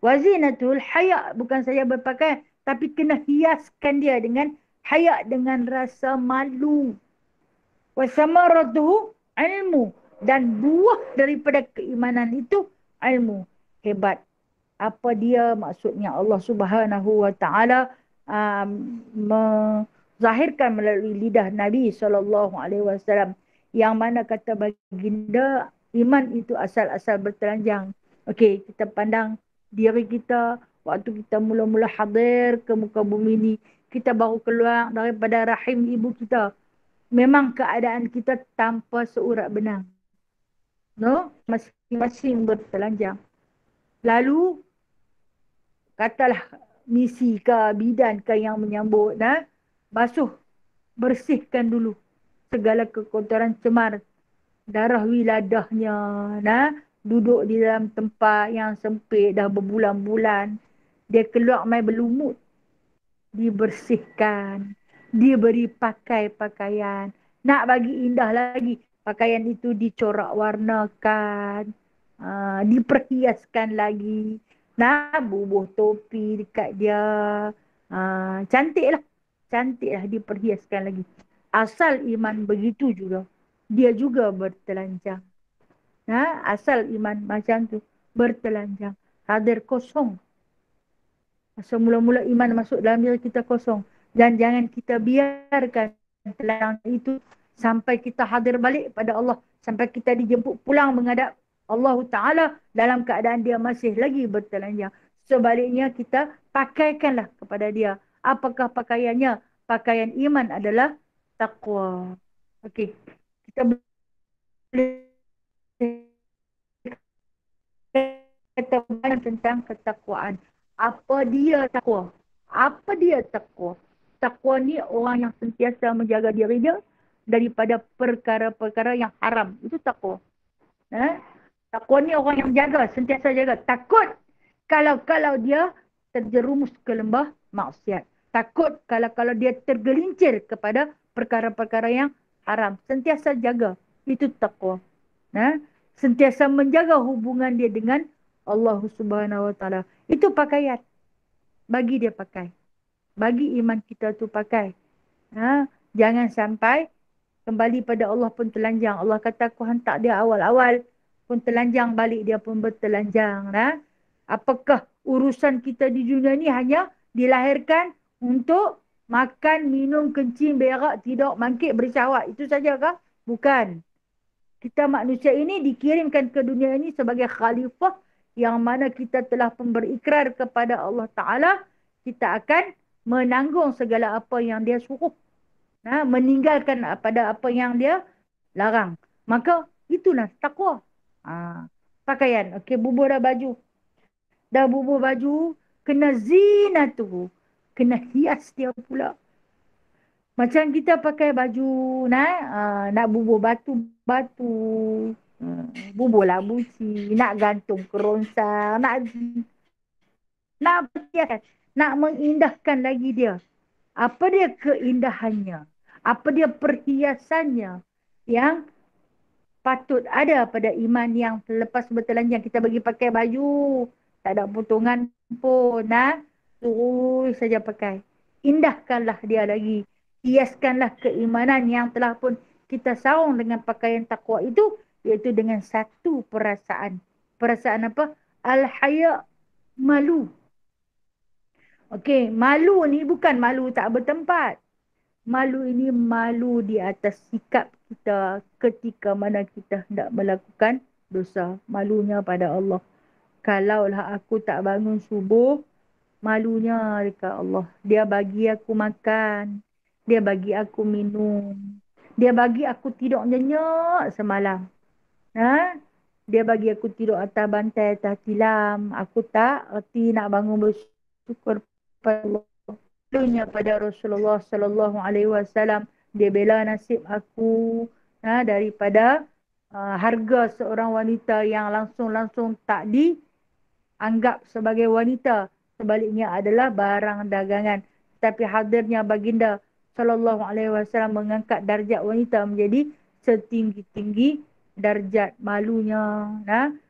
Wazinatul haya, bukan saja berpakaian, tapi kena hiaskan dia dengan haya, dengan rasa malu. Wasamaratuhu ilmu, dan buah daripada keimanan itu ilmu. Hebat. Apa dia maksudnya? Allah Subhanahu Wa Taala menzahirkan melalui lidah Nabi SAW, yang mana kata baginda, iman itu asal-asal bertelanjang. Okey, kita pandang diri kita waktu kita mula-mula hadir ke muka bumi ni. Kita baru keluar daripada rahim ibu kita. Memang keadaan kita tanpa seurat benang. Masing-masing bertelanjang. Lalu, katalah misi ke, bidan ke yang menyambut. Basuh, bersihkan dulu segala kekotoran cemar. Darah wiladahnya. Duduk di dalam tempat yang sempit dah berbulan-bulan. Dia keluar mai berlumut. Dibersihkan. Diberi pakai pakaian. Nak bagi indah lagi, pakaian itu dicorak warnakan. Diperhiaskan lagi. Bubuh topi dekat dia. Cantiklah. Cantiklah, diperhiaskan lagi. Asal iman begitu juga. Dia juga bertelanjang. Asal iman macam tu, bertelanjang, hadir kosong. Semula-mula iman masuk dalam diri kita kosong. Dan jangan kita biarkan telanjang itu sampai kita hadir balik pada Allah, sampai kita dijemput pulang menghadap Allah Ta'ala dalam keadaan dia masih lagi bertelanjang. Sebaliknya kita pakaikanlah kepada dia. Apakah pakaiannya? Pakaian iman adalah taqwa. Okey. Kita boleh kata banyak tentang ketakwaan. Apa dia takwa? Apa dia takwa? Takwa ni orang yang sentiasa menjaga diri dia daripada perkara-perkara yang haram. Itu takwa. Takwa ni orang yang jaga, sentiasa jaga. Takut kalau dia terjerumus ke lembah maksiat. Takut kalau dia tergelincir kepada perkara-perkara yang haram. Sentiasa jaga. Itu takwa. Sentiasa menjaga hubungan dia dengan Allah Subhanahu Wa Taala. Itu pakaian. Bagi dia pakai. Bagi iman kita tu pakai. Jangan sampai kembali pada Allah pun telanjang. Allah kata aku hantar dia awal-awal pun telanjang, balik dia pun bertelanjang. Apakah urusan kita di dunia ni hanya dilahirkan untuk makan, minum, kencing, berak, tidur, mangkit, bersyahwat. Itu saja kah? Bukan. Kita manusia ini dikirimkan ke dunia ini sebagai khalifah yang mana kita telah pun berikrar kepada Allah Ta'ala. Kita akan menanggung segala apa yang dia suruh. Meninggalkan pada apa yang dia larang. Maka itulah takwa. Pakaian. Okey, bubuh dah baju. Dah bubuh baju, kena zinatuhu. Kena hias dia pula. Macam kita pakai baju nak bubuh batu-batu. Bubuh lah buci. Nak gantung kerongsang. Nak perhiaskan. Nak mengindahkan lagi dia. Apa dia keindahannya? Apa dia perhiasannya yang patut ada pada iman yang lepas bertelanjang kita bagi pakai baju. Tak ada potongan pun. Terus saja pakai. Indahkanlah dia lagi. Hiaskanlah keimanan yang telah pun kita saung dengan pakaian takwa itu. Iaitu dengan satu perasaan. Perasaan apa? Al-haya, malu. Okey, malu ni bukan malu tak bertempat. Malu ini malu di atas sikap kita ketika mana kita hendak melakukan dosa. Malunya pada Allah. Kalaulah aku tak bangun subuh, malunya dekat Allah. Dia bagi aku makan. Dia bagi aku minum. Dia bagi aku tidur nyenyak semalam. Dia bagi aku tidur atas bantai, atas tilam. Aku tak erti nak bangun bersyukur pada Allah. Lalunya pada Rasulullah sallallahu alaihi wasallam, dia bela nasib aku daripada harga seorang wanita yang langsung-langsung tak dianggap sebagai wanita, sebaliknya adalah barang dagangan. Tapi hadirnya baginda sallallahu alaihi wasallam mengangkat darjat wanita menjadi setinggi-tinggi darjat. Malunya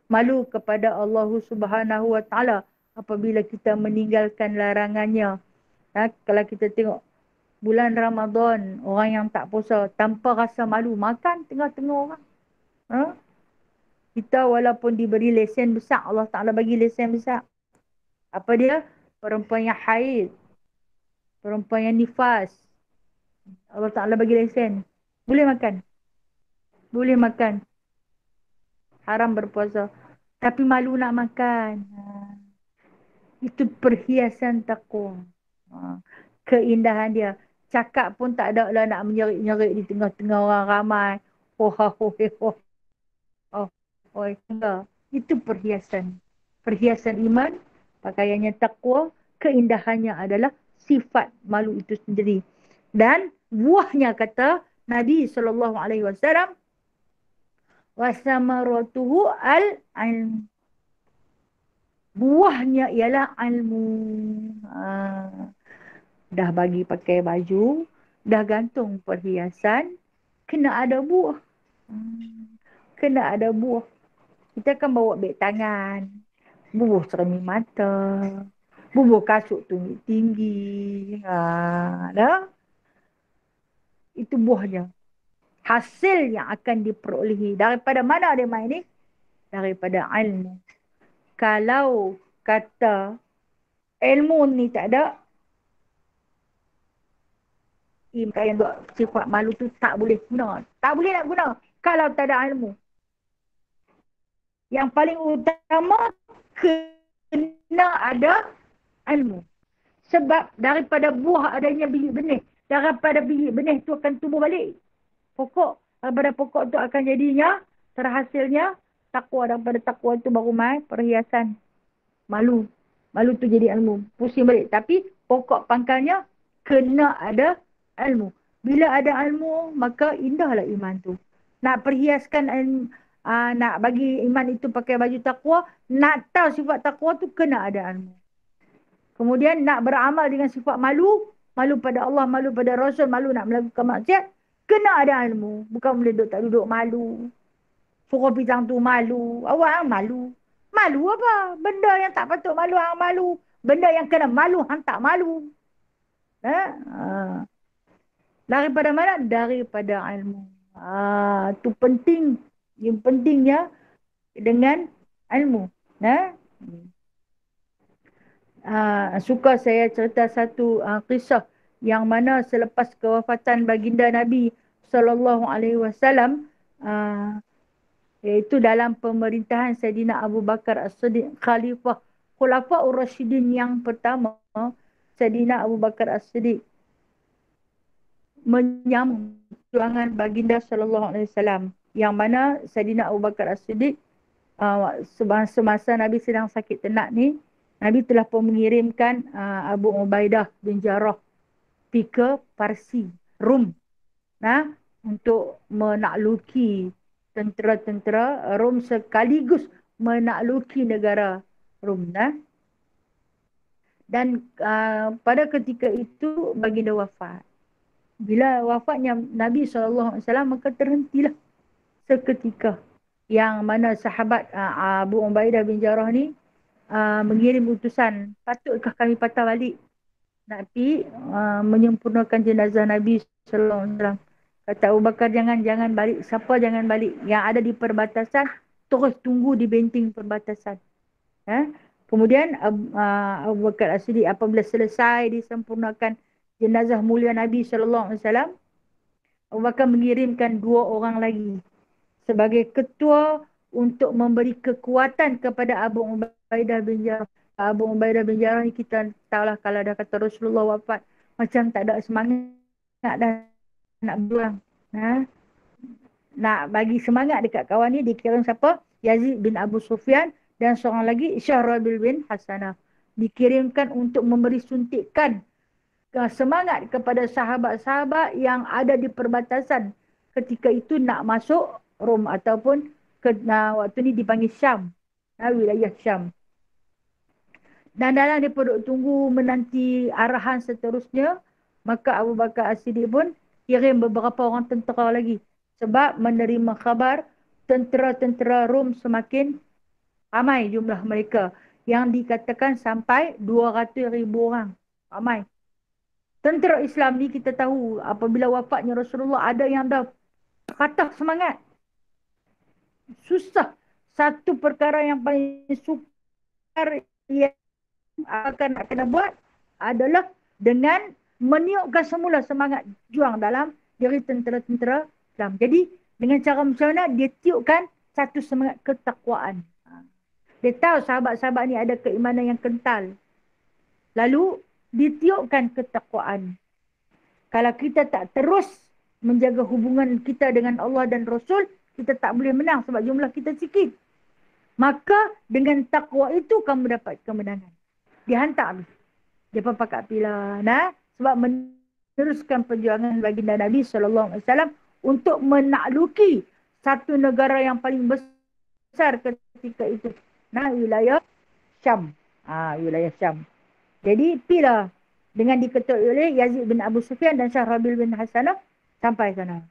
malu kepada Allah Subhanahu wa taala apabila kita meninggalkan larangannya. Kalau kita tengok bulan Ramadan, orang yang tak puasa tanpa rasa malu makan tengah-tengah orang. Kita walaupun diberi lesen besar, Allah Ta'ala bagi lesen besar. Apa dia? Perempuan yang haid. Perempuan yang nifas. Allah Ta'ala bagi lesen. Boleh makan. Boleh makan. Haram berpuasa. Tapi malu nak makan. Itu perhiasan takwa. Keindahan dia. Cakap pun tak ada lah nak menyerik-nyerik di tengah-tengah orang ramai. Itu perhiasan. Perhiasan iman. Pakaiannya takwa. Keindahannya adalah sifat malu itu sendiri. Dan buahnya kata Nabi SAW. Wasamaratuhu al-ilm. Buahnya ialah ilmu. Dah bagi pakai baju, dah gantung perhiasan, kena ada buah. Kena ada buah. Kita kan bawa beg tangan, bubuh cermin mata, bubuh kasut tinggi. Dah. Itu buahnya. Hasil yang akan diperolehi. Daripada mana dia main ni? Daripada ilmu. Kalau kata ilmu ni tak ada, Maka yang buat sifat malu tu tak boleh guna. Tak boleh nak guna kalau tak ada ilmu. Yang paling utama kena ada ilmu. Sebab daripada buah adanya biji benih. Daripada biji benih tu akan tumbuh balik pokok. Daripada pokok tu akan jadinya terhasilnya takwa. Daripada takwa tu baru mai perhiasan malu. Malu tu jadi ilmu. Pusing balik. Tapi pokok pangkalnya kena ada ilmu. Bila ada ilmu, maka indahlah iman tu. Nak perhiaskan ilmu, nak bagi iman itu pakai baju takwa, nak tahu sifat takwa tu kena ada ilmu. Kemudian nak beramal dengan sifat malu, malu pada Allah, malu pada Rasul, malu nak melakukan maksiat, kena ada ilmu. Bukan boleh duduk tak duduk malu. Suruh pisang tu malu. Awak yang malu. Malu apa? Benda yang tak patut malu, hang malu. Benda yang kena malu, hang tak malu. Daripada mana? Daripada ilmu. Tu penting. Yang pentingnya dengan ilmu. Suka saya cerita satu kisah yang mana selepas kewafatan baginda Nabi SAW, iaitu dalam pemerintahan Sayyidina Abu Bakar As-Siddiq, Khalifah Khulafaur Rasyidin yang pertama, Sayyidina Abu Bakar As-Siddiq menyambung perjuangan baginda SAW, yang mana Sayyidina Abu Bakar As-Siddiq semasa Nabi sedang sakit tenak ni, Nabi telah pun mengirimkan Abu Ubaidah bin Jarrah pergi ke Parsi, Rum, untuk menakluki tentera-tentera Rom sekaligus menakluki negara Rom. Dan pada ketika itu baginda wafat. Bila wafatnya Nabi SAW, maka terhentilah seketika. Yang mana sahabat Abu Ubaidah bin Jarrah ni mengirim utusan, patutkah kami patah balik nak pergi menyempurnakan jenazah Nabi SAW. Kata Abu Bakar, jangan balik. Siapa jangan balik? Yang ada di perbatasan, terus tunggu di benteng perbatasan. Kemudian Abu Bakar As-Siddiq apabila selesai disempurnakan jenazah mulia Nabi SAW, Abu Bakar mengirimkan 2 orang lagi sebagai ketua untuk memberi kekuatan kepada Abu Ubaidah bin Jarrah. Abu Ubaidah bin Jarrah ni kita tahulah, kalau dah kata Rasulullah wafat, macam tak ada semangat dah nak berjuang. Nak bagi semangat dekat kawan ni, dikirim siapa? Yazid bin Abu Sufyan, dan seorang lagi Syahrabil bin Hasanah. Dikirimkan untuk memberi suntikan semangat kepada sahabat-sahabat yang ada di perbatasan ketika itu nak masuk Rom, ataupun waktu ni dipanggil Syam, wilayah Syam. Dan dalam dia duduk tunggu menanti arahan seterusnya, maka Abu Bakar As-Siddiq pun kirim beberapa orang tentera lagi. Sebab menerima khabar tentera-tentera Rom semakin ramai jumlah mereka. Yang dikatakan sampai 200,000 orang. Ramai. Tentera Islam ni kita tahu apabila wafatnya Rasulullah, ada yang dah patah semangat. Susah. Satu perkara yang paling sukar yang akan nak kena buat adalah dengan meniupkan semula semangat juang dalam diri tentera-tentera Islam. Jadi dengan cara macam mana dia tiupkan satu semangat ketakwaan. Dia tahu sahabat-sahabat ni ada keimanan yang kental. Lalu ditiupkan ketakwaan. Kalau kita tak terus menjaga hubungan kita dengan Allah dan Rasul, kita tak boleh menang sebab jumlah kita sikit. Maka dengan takwa itu kamu dapat kemenangan. Dihantar habis. Dia pun pakat pila. Sebab meneruskan perjuangan baginda Nabi SAW untuk menakluki satu negara yang paling besar ketika itu. Wilayah Syam. Wilayah Syam. Jadi pila dengan diketuai oleh Yazid bin Abu Sufyan dan Syahrabil bin Hasanah sampai sana.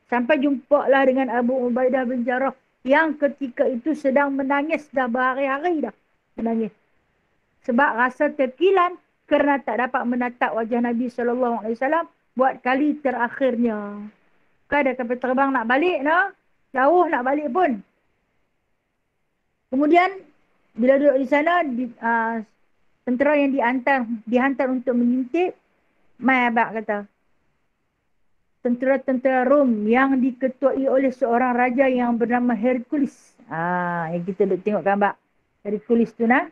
Sampai jumpalah dengan Abu Ubaidah bin Jarrah yang ketika itu sedang menangis dah berhari-hari dah menangis. Sebab rasa terkilan kerana tak dapat menatap wajah Nabi SAW buat kali terakhirnya. Kan dah sampai terbang nak balik dah. Jauh nak balik pun. Kemudian bila duduk di sana, tentera yang dihantar untuk mengintip, mai abang kata, tentera-tentera Rom yang diketuai oleh seorang raja yang bernama Hercules. Yang kita duk tengok gambar. Hercules tu nah.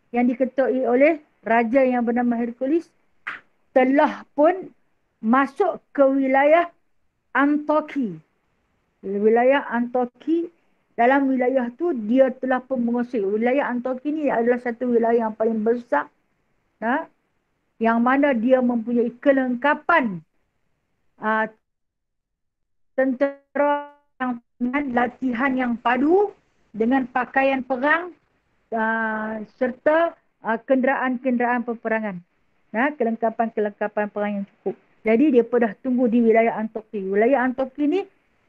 Yang diketuai oleh raja yang bernama Hercules telah pun masuk ke wilayah Antoki. Wilayah Antoki, dalam wilayah tu dia telah pun menguasai. Wilayah Antoki ni adalah satu wilayah yang paling besar. Yang mana dia mempunyai kelengkapan tentera yang dengan latihan yang padu dengan pakaian perang serta kenderaan-kenderaan peperangan. Kelengkapan-kelengkapan perang yang cukup. Jadi dia dah tunggu di wilayah Antoki. Wilayah Antoki ni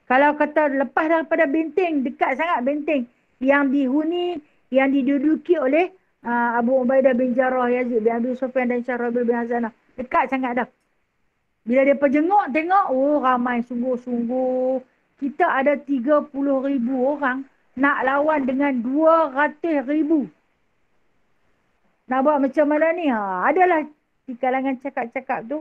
kalau kata lepas daripada benteng, dekat sangat benteng yang dihuni, yang diduduki oleh Abu Ubaidah bin Jarrah, Yazid bin Abi Sufyan dan Syahrabil bin Hazanah. Dekat sangat dah. Bila dia pejenguk tengok, ramai sungguh-sungguh. Kita ada 30,000 orang nak lawan dengan 200,000. Nak buat macam mana ni? Adalah di kalangan cakap-cakap tu.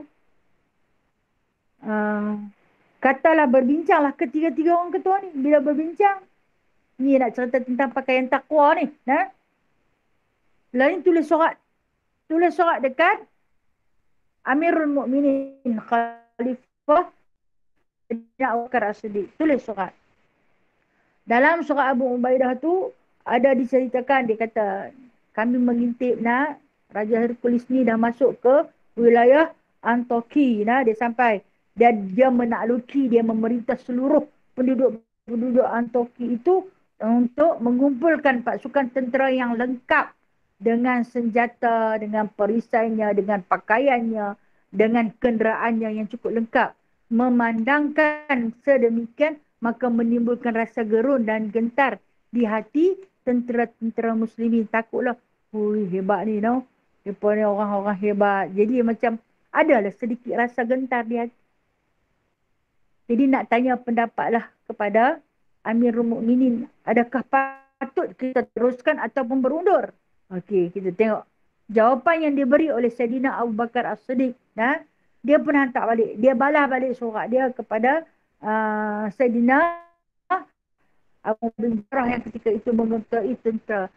Katalah berbincanglah ketiga-tiga orang ketua ni. Bila berbincang, ni nak cerita tentang pakaian takwa ni. Lain tulis surat. Tulis surat dekat Amirul Mukminin Khalifah Abu Bakar As-Siddiq. Tulis surat. Dalam surat Abu Ubaidah tu ada diceritakan, dia kata kami mengintip Raja Hercules ni dah masuk ke wilayah Antoki. Dia sampai. Dan dia menakluki, dia memerintah seluruh penduduk Antoki itu untuk mengumpulkan pasukan tentera yang lengkap dengan senjata, dengan perisainya, dengan pakaiannya, dengan kenderaannya yang cukup lengkap. Memandangkan sedemikian, maka menimbulkan rasa gerun dan gentar di hati tentera-tentera muslimin. Takutlah, hebat ni no. Mereka ni orang-orang hebat. Jadi macam adalah sedikit rasa gentar di hati. Jadi nak tanya pendapatlah kepada Amirul Mukminin, adakah patut kita teruskan ataupun berundur? Okey, kita tengok jawapan yang diberi oleh Sayyidina Abu Bakar As-Siddiq. Dia pun hantar balik. Dia balas balik surat dia kepada Sayyidina Abu bin Jarrah yang ketika itu mengetuai tentera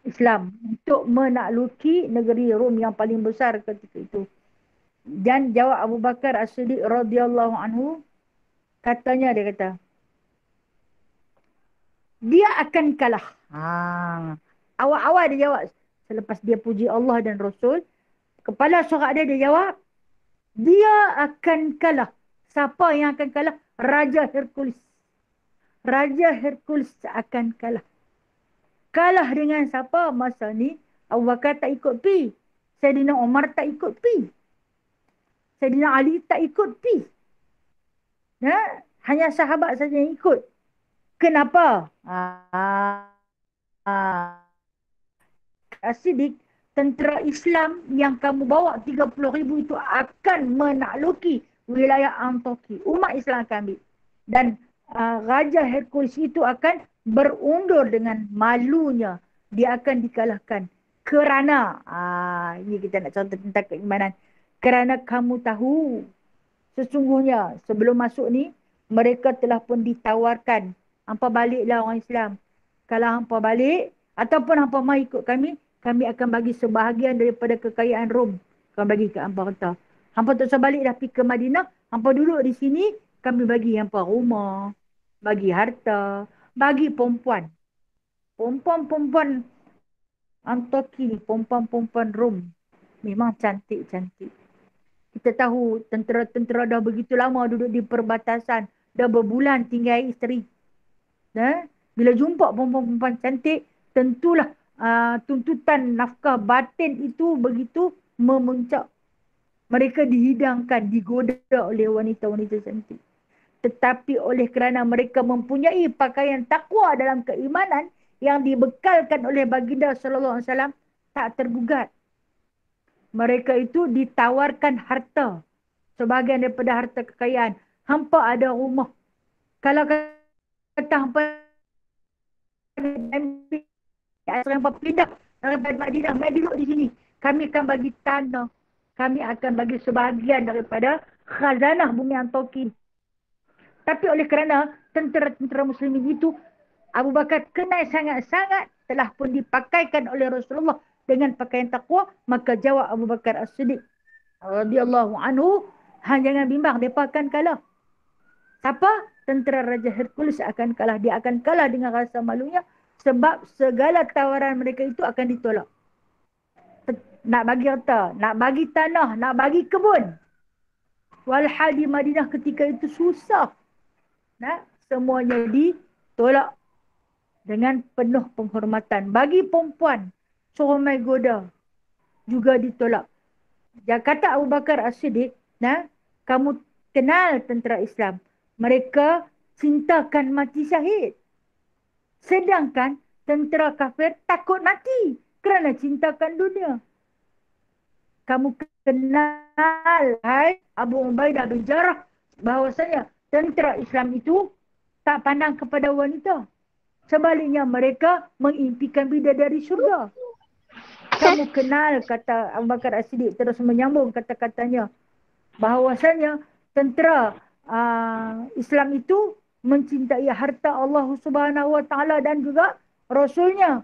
Islam untuk menakluki negeri Rom yang paling besar ketika itu. Dan jawab Abu Bakar As-Siddiq radhiyallahu anhu, katanya, dia kata, dia akan kalah. Awal-awal dia jawab. Selepas dia puji Allah dan Rasul, kepala surat dia jawab, dia akan kalah. Siapa yang akan kalah? Raja Hercules. Raja Hercules akan kalah. Kalah dengan siapa? Masa ni Abu Bakar tak ikut pi. Sayyidina Umar tak ikut pi. Sayyidina Ali tak ikut pi. Hanya sahabat saja yang ikut. Kenapa? As-Siddiq, tentera Islam yang kamu bawa 30,000 itu akan menakluki wilayah Antoki. Umat Islam akan ambil. Dan Raja Hercules itu akan berundur dengan malunya. Dia akan dikalahkan. Kerana, ini kita nak contoh tentang keimanan. Kerana kamu tahu, sesungguhnya sebelum masuk ni, mereka telah pun ditawarkan, hampa baliklah orang Islam. Kalau hampa balik, ataupun hampa mai ikut kami akan bagi sebahagian daripada kekayaan Rom. Kami bagi ke hampa kata. Hampa tak usah balik dah pergi ke Madinah, hampa duduk di sini, kami bagi hampa rumah, bagi harta, bagi perempuan. Perempuan-perempuan Antoki, perempuan-perempuan Rom, memang cantik-cantik. Kita tahu tentera-tentera dah begitu lama duduk di perbatasan. Dah berbulan tinggal isteri. Bila jumpa perempuan-perempuan cantik, tentulah tuntutan nafkah batin itu begitu memuncak. Mereka dihidangkan, digoda oleh wanita-wanita cantik. Tetapi oleh kerana mereka mempunyai pakaian takwa dalam keimanan yang dibekalkan oleh baginda sallallahu alaihi wasallam, tak tergugat. Mereka itu ditawarkan harta. Sebahagian daripada harta kekayaan. Hampa ada rumah. Kalau kata hampa hampa pindah daripada Madinah, mai duduk di sini, kami akan bagi tanah. Kami akan bagi sebahagian daripada khazanah bumi Antoki. Tapi oleh kerana tentera-tentera muslimin itu, Abu Bakar kenal sangat-sangat, telah pun dipakaikan oleh Rasulullah dengan pakaian takwa, maka jawab Abu Bakar As-Siddiq radhiyallahu anhu, jangan bimbang, mereka akan kalah. Siapa? Tentera Raja Hercules akan kalah. Dia akan kalah dengan rasa malunya sebab segala tawaran mereka itu akan ditolak. Nak bagi harta, nak bagi tanah, nak bagi kebun. Walhal di Madinah ketika itu susah. Nah, semuanya ditolak dengan penuh penghormatan. Bagi perempuan, Suhaimah Goda juga ditolak. Dia kata Abu Bakar As-Siddiq, nah, kamu kenal tentera Islam. Mereka cintakan mati syahid. Sedangkan tentera kafir takut mati kerana cintakan dunia. Kamu kenal, hai Abu Ubaidah bin Jarrah, bahawasanya tentera Islam itu tak pandang kepada wanita. Sebaliknya mereka mengimpikan bidadari syurga. Kamu kenal, kata Abu Bakar As-Siddiq terus menyambung kata-katanya, bahawasanya tentera Islam itu mencintai harta Allah Subhanahu Wa Taala dan juga Rasulnya.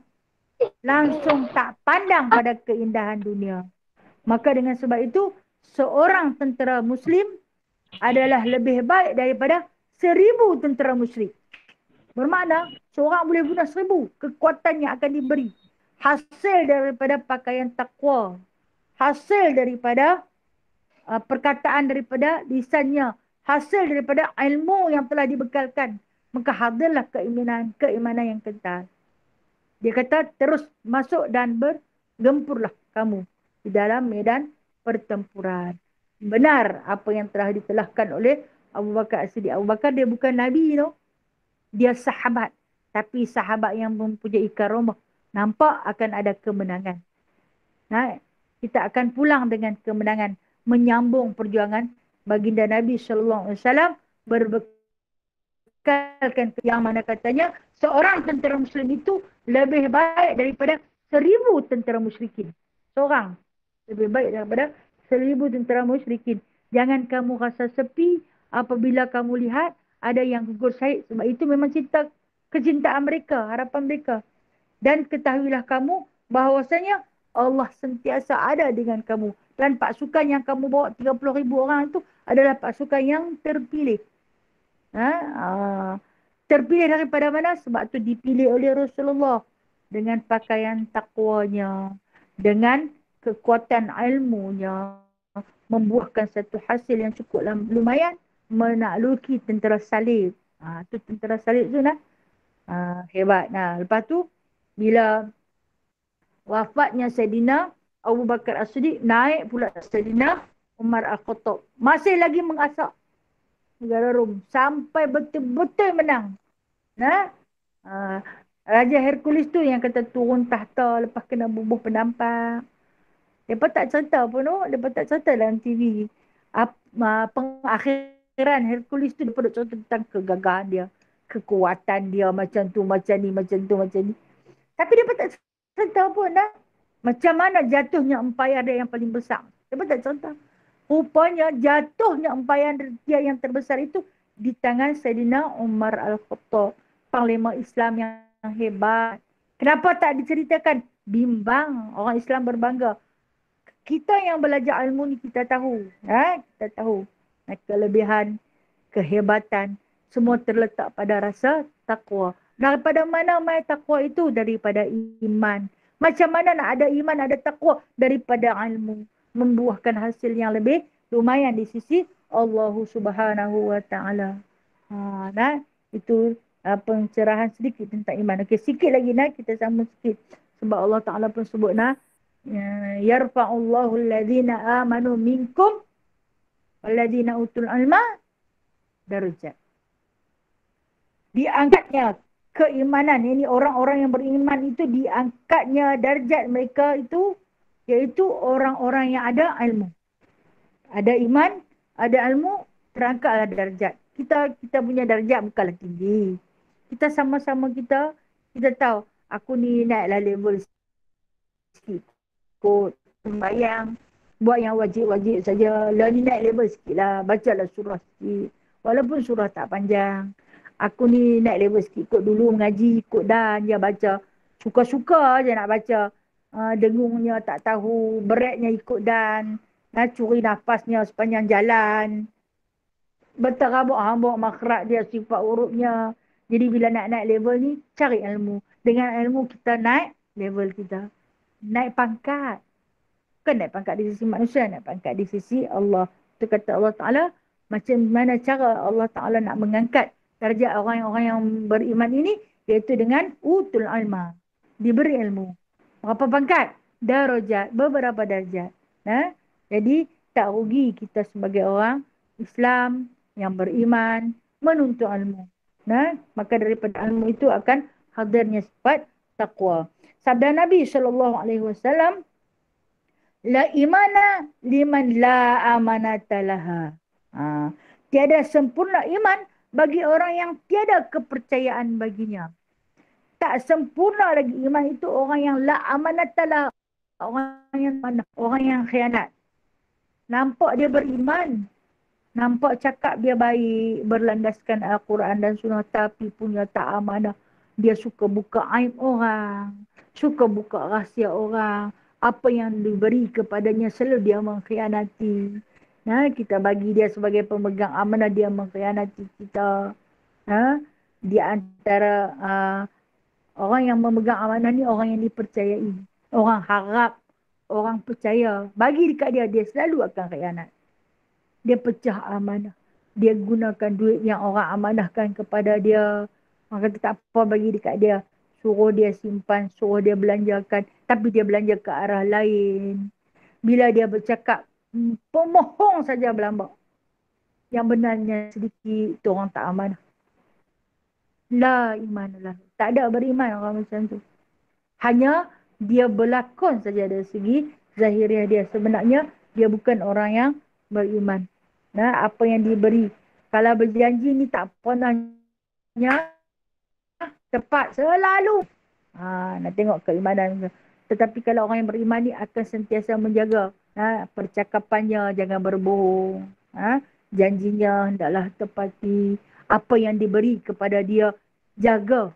Langsung tak pandang pada keindahan dunia. Maka dengan sebab itu, seorang tentera Muslim adalah lebih baik daripada 1000 tentera musyrik. Bermakna, seorang boleh bunuh 1000. Kekuatannya akan diberi. Hasil daripada pakaian takwa. Hasil daripada perkataan daripada lisannya. Hasil daripada ilmu yang telah dibekalkan. Maka hadirlah keimanan yang kental. Dia kata, terus masuk dan bergempurlah kamu di dalam medan pertempuran. Benar apa yang telah ditelahkan oleh Abu Bakar As-Siddiq. Abu Bakar dia bukan Nabi, no? Dia sahabat. Tapi sahabat yang mempunyai karamah. Nampak akan ada kemenangan. Nah, kita akan pulang dengan kemenangan. Menyambung perjuangan baginda Nabi SAW berbekal yang mana katanya seorang tentera muslim itu lebih baik daripada 1000 tentera musyrikin. Seorang lebih baik daripada 1000 tentera musyrikin. Jangan kamu rasa sepi apabila kamu lihat ada yang gugur syahid. Sebab itu memang kecintaan mereka, harapan mereka. Dan ketahuilah kamu bahawasanya Allah sentiasa ada dengan kamu. Dan pasukan yang kamu bawa 30,000 orang itu adalah pasukan yang terpilih. Terpilih daripada mana? Sebab tu dipilih oleh Rasulullah dengan pakaian takwanya, dengan kekuatan ilmunya, membuahkan satu hasil yang cukup lumayan, menakluki tentera salib. Tu tentera salib tu nah. Hebat. Nah, lepas tu bila wafatnya Saidina Abu Bakar As-Siddiq, naik pula Saidina Umar Al-Khattab. Masih lagi mengasak negara Rom sampai betul-betul menang. Nah, Raja Hercules tu yang kata turun tahta lepas kena bubuh penampak. Mereka tak cerita pun, no? Mereka tak cerita dalam TV. Pengakhiran Hercules tu mereka cerita tentang kegagahan dia, kekuatan dia macam tu, macam ni, macam tu, macam ni. Tapi mereka tak cerita pun, nah? Macam mana jatuhnya empayar dia yang paling besar. Mereka tak cerita. Rupanya jatuhnya empayar dia yang terbesar itu di tangan Saidina Umar Al-Khattab, panglima Islam yang hebat. Kenapa tak diceritakan? Bimbang, orang Islam berbangga. Kita yang belajar ilmu ni kita tahu. Kita tahu. Kelebihan, kehebatan, semua terletak pada rasa takwa. Daripada mana mai takwa itu? Daripada iman. Macam mana nak ada iman, ada takwa? Daripada ilmu. Membuahkan hasil yang lebih lumayan di sisi Allah Subhanahu Wa Taala. Nah, itu pencerahan sedikit tentang iman. Okey, sikit lagi nak kita sambung sikit. Sebab Allah Taala pun sebut yarfa'ullahu alladhina amanu minkum walladhina utul ilma darajat. Diangkatnya keimanan, ini orang-orang yang beriman itu diangkatnya darjat mereka itu, iaitu orang-orang yang ada ilmu. Ada iman, ada ilmu, terangkatlah darjat. Kita punya darjat bukanlah tinggi. Kita sama-sama kita tahu, aku ni naiklah level sikit. Kot, sembahyang, buat yang wajib-wajib saja. Lah ni naik level sikit lah. Bacalah surah sikit. Walaupun surah tak panjang. Aku ni naik level sikit, ikut dulu mengaji, ikut dan dia baca. Suka-suka je nak baca. Dengungnya tak tahu, beratnya ikut dan. Curi nafasnya sepanjang jalan. Berterabuk-habuk makhraj dia, sifat hurufnya. Jadi bila nak naik level ni, cari ilmu. Dengan ilmu kita naik level kita. Naik pangkat. Bukan naik pangkat di sisi manusia, naik pangkat di sisi Allah. Itu kata Allah Ta'ala, macam mana cara Allah Ta'ala nak mengangkat darjat orang-orang yang beriman ini, iaitu dengan utul ilma. Diberi ilmu. Berapa pangkat? Darajat. Beberapa darjat. Jadi, tak rugi kita sebagai orang Islam yang beriman, menuntut ilmu. Maka daripada ilmu itu akan hadirnya sifat taqwa. Sabda Nabi SAW, la imana liman la amanata laha. Tiada sempurna iman bagi orang yang tiada kepercayaan baginya. Tak sempurna lagi iman itu orang yang la amanata laha. Orang yang khianat. Nampak dia beriman. Nampak cakap dia baik, berlandaskan Al-Quran dan Sunnah, tapi punya tak amanah. Dia suka buka aib orang. Suka buka rahsia orang. Apa yang diberi kepadanya selalu dia mengkhianati. Kita bagi dia sebagai pemegang amanah, dia mengkhianati kita. Di antara orang yang memegang amanah ni, orang yang dipercayai. Orang harap, orang percaya. Bagi dekat dia, dia selalu akan khianat. Dia pecah amanah. Dia gunakan duit yang orang amanahkan kepada dia. Maka tak apa bagi dekat dia. Suruh dia simpan, suruh dia belanjakan. Tapi dia belanja ke arah lain. Bila dia bercakap, pemohong saja berlambak. Yang benarnya sedikit, itu orang tak amanah. La iman lah. Tak ada beriman orang macam tu. Hanya dia berlakon saja dari segi zahiriah dia. Sebenarnya dia bukan orang yang beriman. Apa yang diberi. Kalau berjanji ni tak pernahnya tepat selalu. Nak tengok keimanan. Tetapi kalau orang yang beriman ni akan sentiasa menjaga percakapannya, jangan berbohong. Janjinya hendaklah tepati. Apa yang diberi kepada dia, jaga.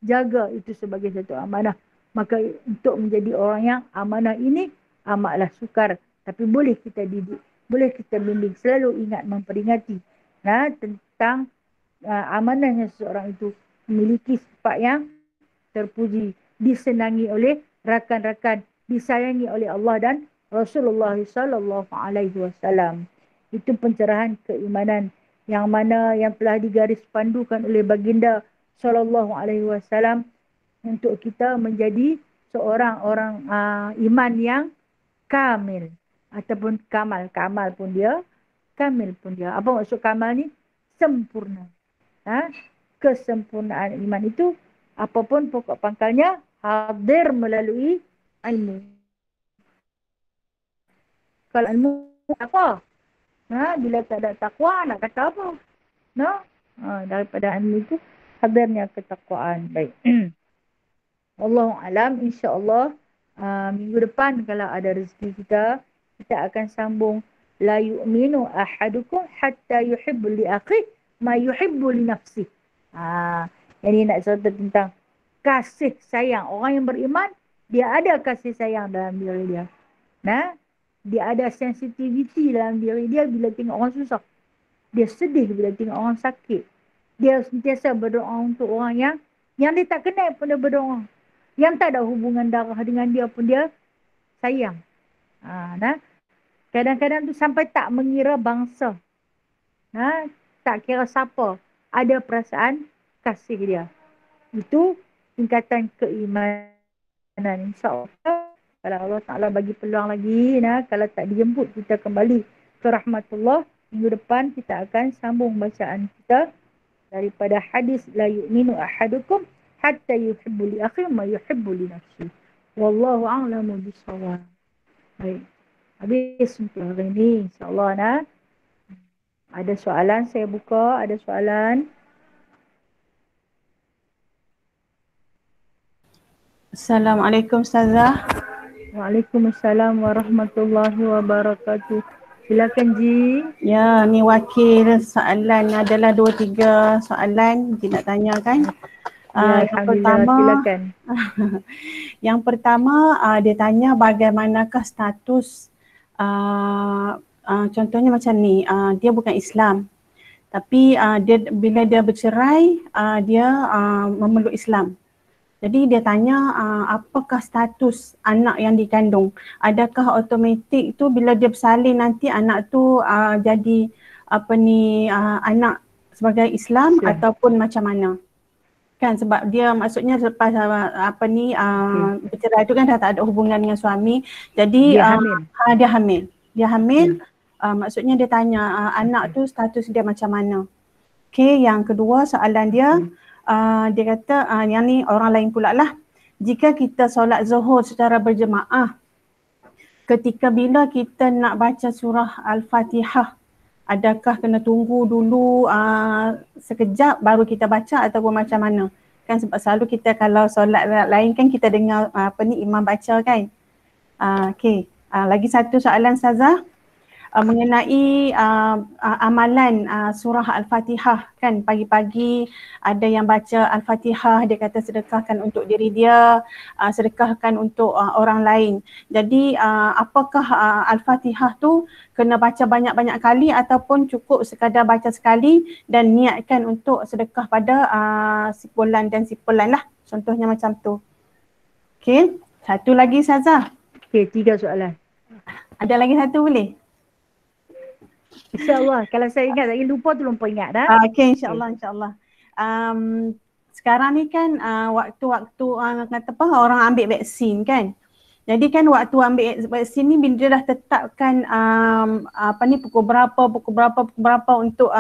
Jaga itu sebagai satu amanah. Maka untuk menjadi orang yang amanah ini amatlah sukar. Tapi boleh kita didik. Boleh kita bimbing, selalu ingat memperingati tentang amanahnya seseorang itu memiliki sifat yang terpuji, disenangi oleh rakan-rakan, disayangi oleh Allah dan Rasulullah SAW. Itu pencerahan keimanan yang mana yang telah digaris pandukan oleh baginda SAW untuk kita menjadi seorang orang iman yang kamil. Ataupun kamal. Kamal pun dia. Kamil pun dia. Apa maksud kamal ni? Sempurna. Kesempurnaan iman itu, apapun pokok pangkalnya, hadir melalui ilmu. Kalau ilmu, takwa. Bila tak ada takwa, nak kata apa? Daripada ilmu itu, hadirnya ketakwaan. Baik. Wallahu alam, insya-Allah minggu depan kalau ada rezeki kita akan sambung la yu'minu ahadukum hatta yuhibbu li akhihi ma yuhibbu li nafsihi. Ini nak cerita tentang kasih sayang. Orang yang beriman, dia ada kasih sayang dalam diri dia. Dia ada sensitivity dalam diri dia bila tengok orang susah. Dia sedih bila tengok orang sakit. Dia sentiasa berdoa untuk orang yang dia tak kenal pun dia berdoa. Yang tak ada hubungan darah dengan dia pun dia sayang. Kadang-kadang tu sampai tak mengira bangsa. Tak kira siapa. Ada perasaan kasih dia. Itu tingkatan keimanan. InsyaAllah. Kalau Allah Ta'ala bagi peluang lagi. Kalau tak dijemput kita kembali ke rahmatullah. Minggu depan kita akan sambung bacaan kita. Daripada hadis. La yu'minu ahadukum hatta yuhibbu li akhihi ma yuhibbu li nafsihi. Wallahu a'lamu bishawab. Baik. Habis untuk hari ini. InsyaAllah. Ada soalan, saya buka. Ada soalan. Assalamualaikum Ustazah. Waalaikumsalam warahmatullahi wabarakatuh. Silakan Ji. Ya, ni wakil soalan adalah 2-3 soalan Ji nak tanyakan. Ya, Yang Alhamdulillah. pertama, Silakan. yang pertama dia tanya bagaimanakah status contohnya macam ni, dia bukan Islam tapi dia bila dia bercerai dia memeluk Islam. Jadi dia tanya apakah status anak yang dikandung? Adakah automatik tu bila dia bersalin nanti anak tu jadi anak sebagai Islam ataupun macam mana? Kan sebab dia maksudnya selepas Okay. bercerai tu kan dah tak ada hubungan dengan suami. Jadi Dia hamil. dia hamil. Dia hamil. Maksudnya dia tanya anak tu status dia macam mana. Okey, yang kedua soalan dia dia kata yang ni orang lain pula lah. Jika kita solat Zuhur secara berjemaah, ketika bila kita nak baca surah Al-Fatihah, adakah kena tunggu dulu sekejap baru kita baca ataupun macam mana? Kan sebab selalu kita kalau solat lain kan kita dengar imam baca kan. Okey, lagi satu soalan Ustazah. Mengenai amalan surah Al-Fatihah kan, pagi-pagi ada yang baca Al-Fatihah, dia kata sedekahkan untuk diri dia, sedekahkan untuk orang lain. Jadi apakah Al-Fatihah tu kena baca banyak-banyak kali ataupun cukup sekadar baca sekali dan niatkan untuk sedekah pada sipulan dan sipulan lah, contohnya macam tu. Okey, satu lagi Ustazah. Okey, 3 soalan. Ada lagi satu boleh? InsyaAllah. Kalau saya ingat, saya lupa tu lupa ingat dah. Okey, insyaAllah. Sekarang ni kan waktu-waktu kata apa, orang ambil vaksin kan. Jadi kan waktu ambil vaksin ni bila dia dah tetapkan pukul berapa untuk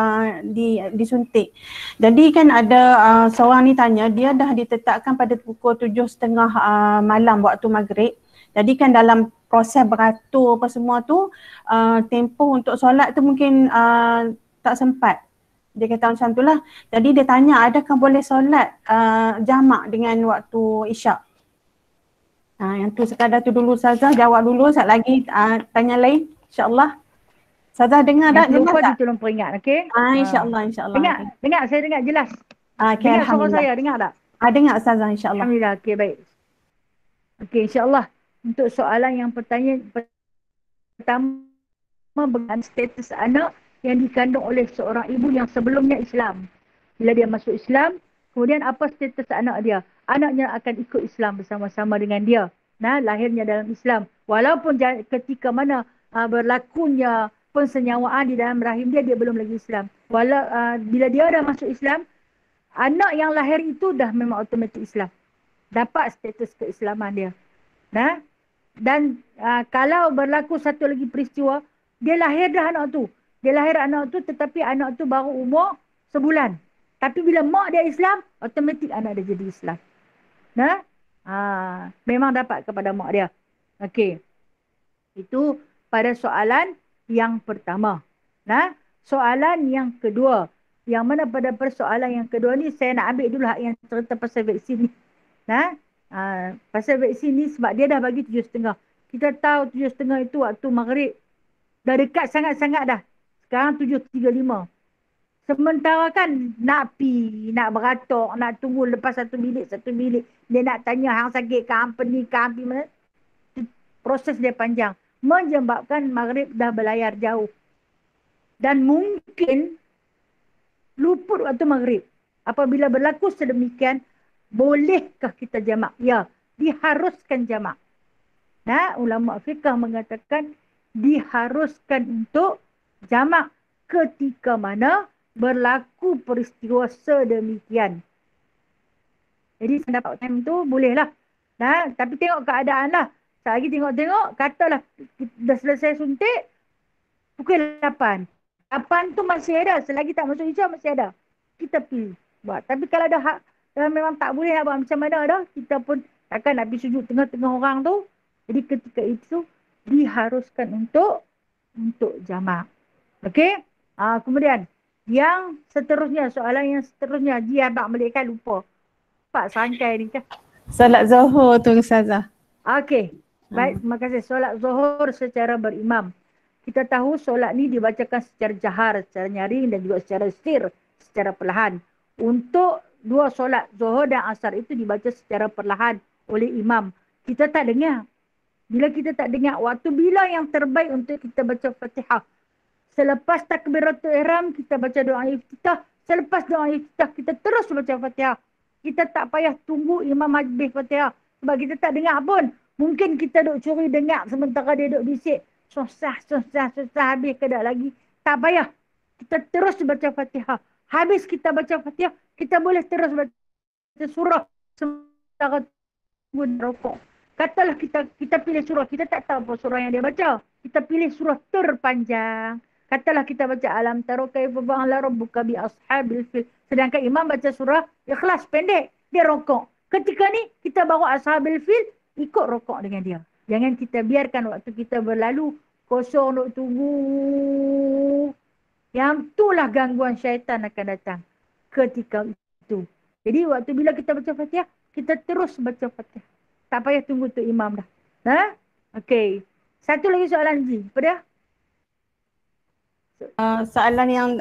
disuntik. Jadi kan ada seorang ni tanya, dia dah ditetapkan pada pukul 7.30 malam waktu maghrib. Jadi kan dalam proses beratur apa semua tu, tempoh untuk solat tu mungkin tak sempat. Dia kata macam tu lah. Jadi dia tanya adakah boleh solat jamak dengan waktu isyak. Yang tu sekadar tu dulu Ustazah, jawab dulu. Sat lagi tanya lain insyaAllah. Ustazah dengar tak? Yang lupa dia tolong peringat, okey? InsyaAllah. Dengar, saya dengar jelas. Okay, dengar suara saya, dengar tak? Dengar Ustazah insyaAllah. Alhamdulillah, okey baik. Okey, insyaAllah. Untuk soalan yang pertama dengan status anak yang dikandung oleh seorang ibu yang sebelumnya Islam. Bila dia masuk Islam, kemudian apa status anak dia? Anaknya akan ikut Islam bersama-sama dengan dia. Lahirnya dalam Islam. Walaupun ketika mana berlakunya pensenyawaan di dalam rahim dia belum lagi Islam. Bila dia dah masuk Islam, anak yang lahir itu dah memang automatik Islam. Dapat status keislaman dia. Dan kalau berlaku satu lagi peristiwa, dia lahir dah anak tu. Dia lahir anak tu tetapi anak tu baru umur sebulan. Tapi bila mak dia Islam, automatik anak dia jadi Islam. Memang dapat kepada mak dia. Okey. Itu pada soalan yang pertama. Soalan yang kedua. Yang mana pada persoalan yang kedua ni saya nak ambil dulu hak yang cerita pasal vaksin ni. Pasal vaksin ni sebab dia dah bagi 7.30. Kita tahu 7.30 itu waktu maghrib. Dah dekat sangat-sangat dah. Sekarang 7.35. Sementara kan nak beratok, nak tunggu lepas satu bilik. Dia nak tanya hang sakit ke mana. Proses dia panjang. Menyebabkan maghrib dah berlayar jauh. Dan mungkin luput waktu maghrib. Apabila berlaku sedemikian, bolehkah kita jamak? Ya, diharuskan jamak. Ulama fiqh mengatakan diharuskan untuk jamak ketika mana berlaku peristiwa sedemikian. Jadi dapat time tu bolehlah. Tapi tengok keadaan lah. Lagi tengok, katalah dah selesai suntik pukul 8. 8 tu masih ada, selagi tak masuk hijau masih ada. Kita pergi buat. Tapi kalau dah memang tak boleh nak buat macam mana dah, kita pun takkan nak pergi sujud tengah-tengah orang tu. Jadi ketika itu diharuskan untuk jamak. Okey? Kemudian yang seterusnya, soalan yang seterusnya, dia abang balik kan lupa. Pak serangkai ni kan. Solat Zuhur tu Ustazah. Okey. Baik, terima kasih. Solat Zuhur secara berimam. Kita tahu solat ni dibacakan secara jahar, secara nyaring dan juga secara sir, secara perlahan. Untuk dua solat Zuhur dan Asar itu dibaca secara perlahan oleh imam. Kita tak dengar. Bila kita tak dengar, waktu bila yang terbaik untuk kita baca Fatihah? Selepas takbiratul ihram, kita baca doa iftitah. Selepas doa iftitah, kita terus baca Fatihah. Kita tak payah tunggu imam habis Fatihah. Sebab kita tak dengar pun. Mungkin kita duk curi dengar sementara dia duk bisik. Susah habis ke tak lagi. Tak payah. Kita terus baca Fatihah. Habis kita baca Fatihah, kita boleh terus baca surah sementara tunggu rokok. Katalah kita pilih surah, kita tak tahu apa surah yang dia baca. Kita pilih surah terpanjang. Katalah kita baca alam tara kaifa fa'ala rabbuka bi ashabil fil. Sedangkan imam baca surah Ikhlas pendek, dia rokok. Ketika ni kita bawa ashabil fil, ikut rokok dengan dia. Jangan kita biarkan waktu kita berlalu kosong nak tunggu. Yang itulah gangguan syaitan akan datang ketika itu. Jadi waktu bila kita baca Fatihah, kita terus baca Fatihah. Tak payah tunggu tu imam dah. Ha? Okey. Satu lagi soalan Ji. Apa dia? Soalan yang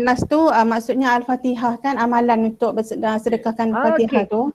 last tu maksudnya Al-Fatihah kan amalan untuk sedekahkan Fatihah tu.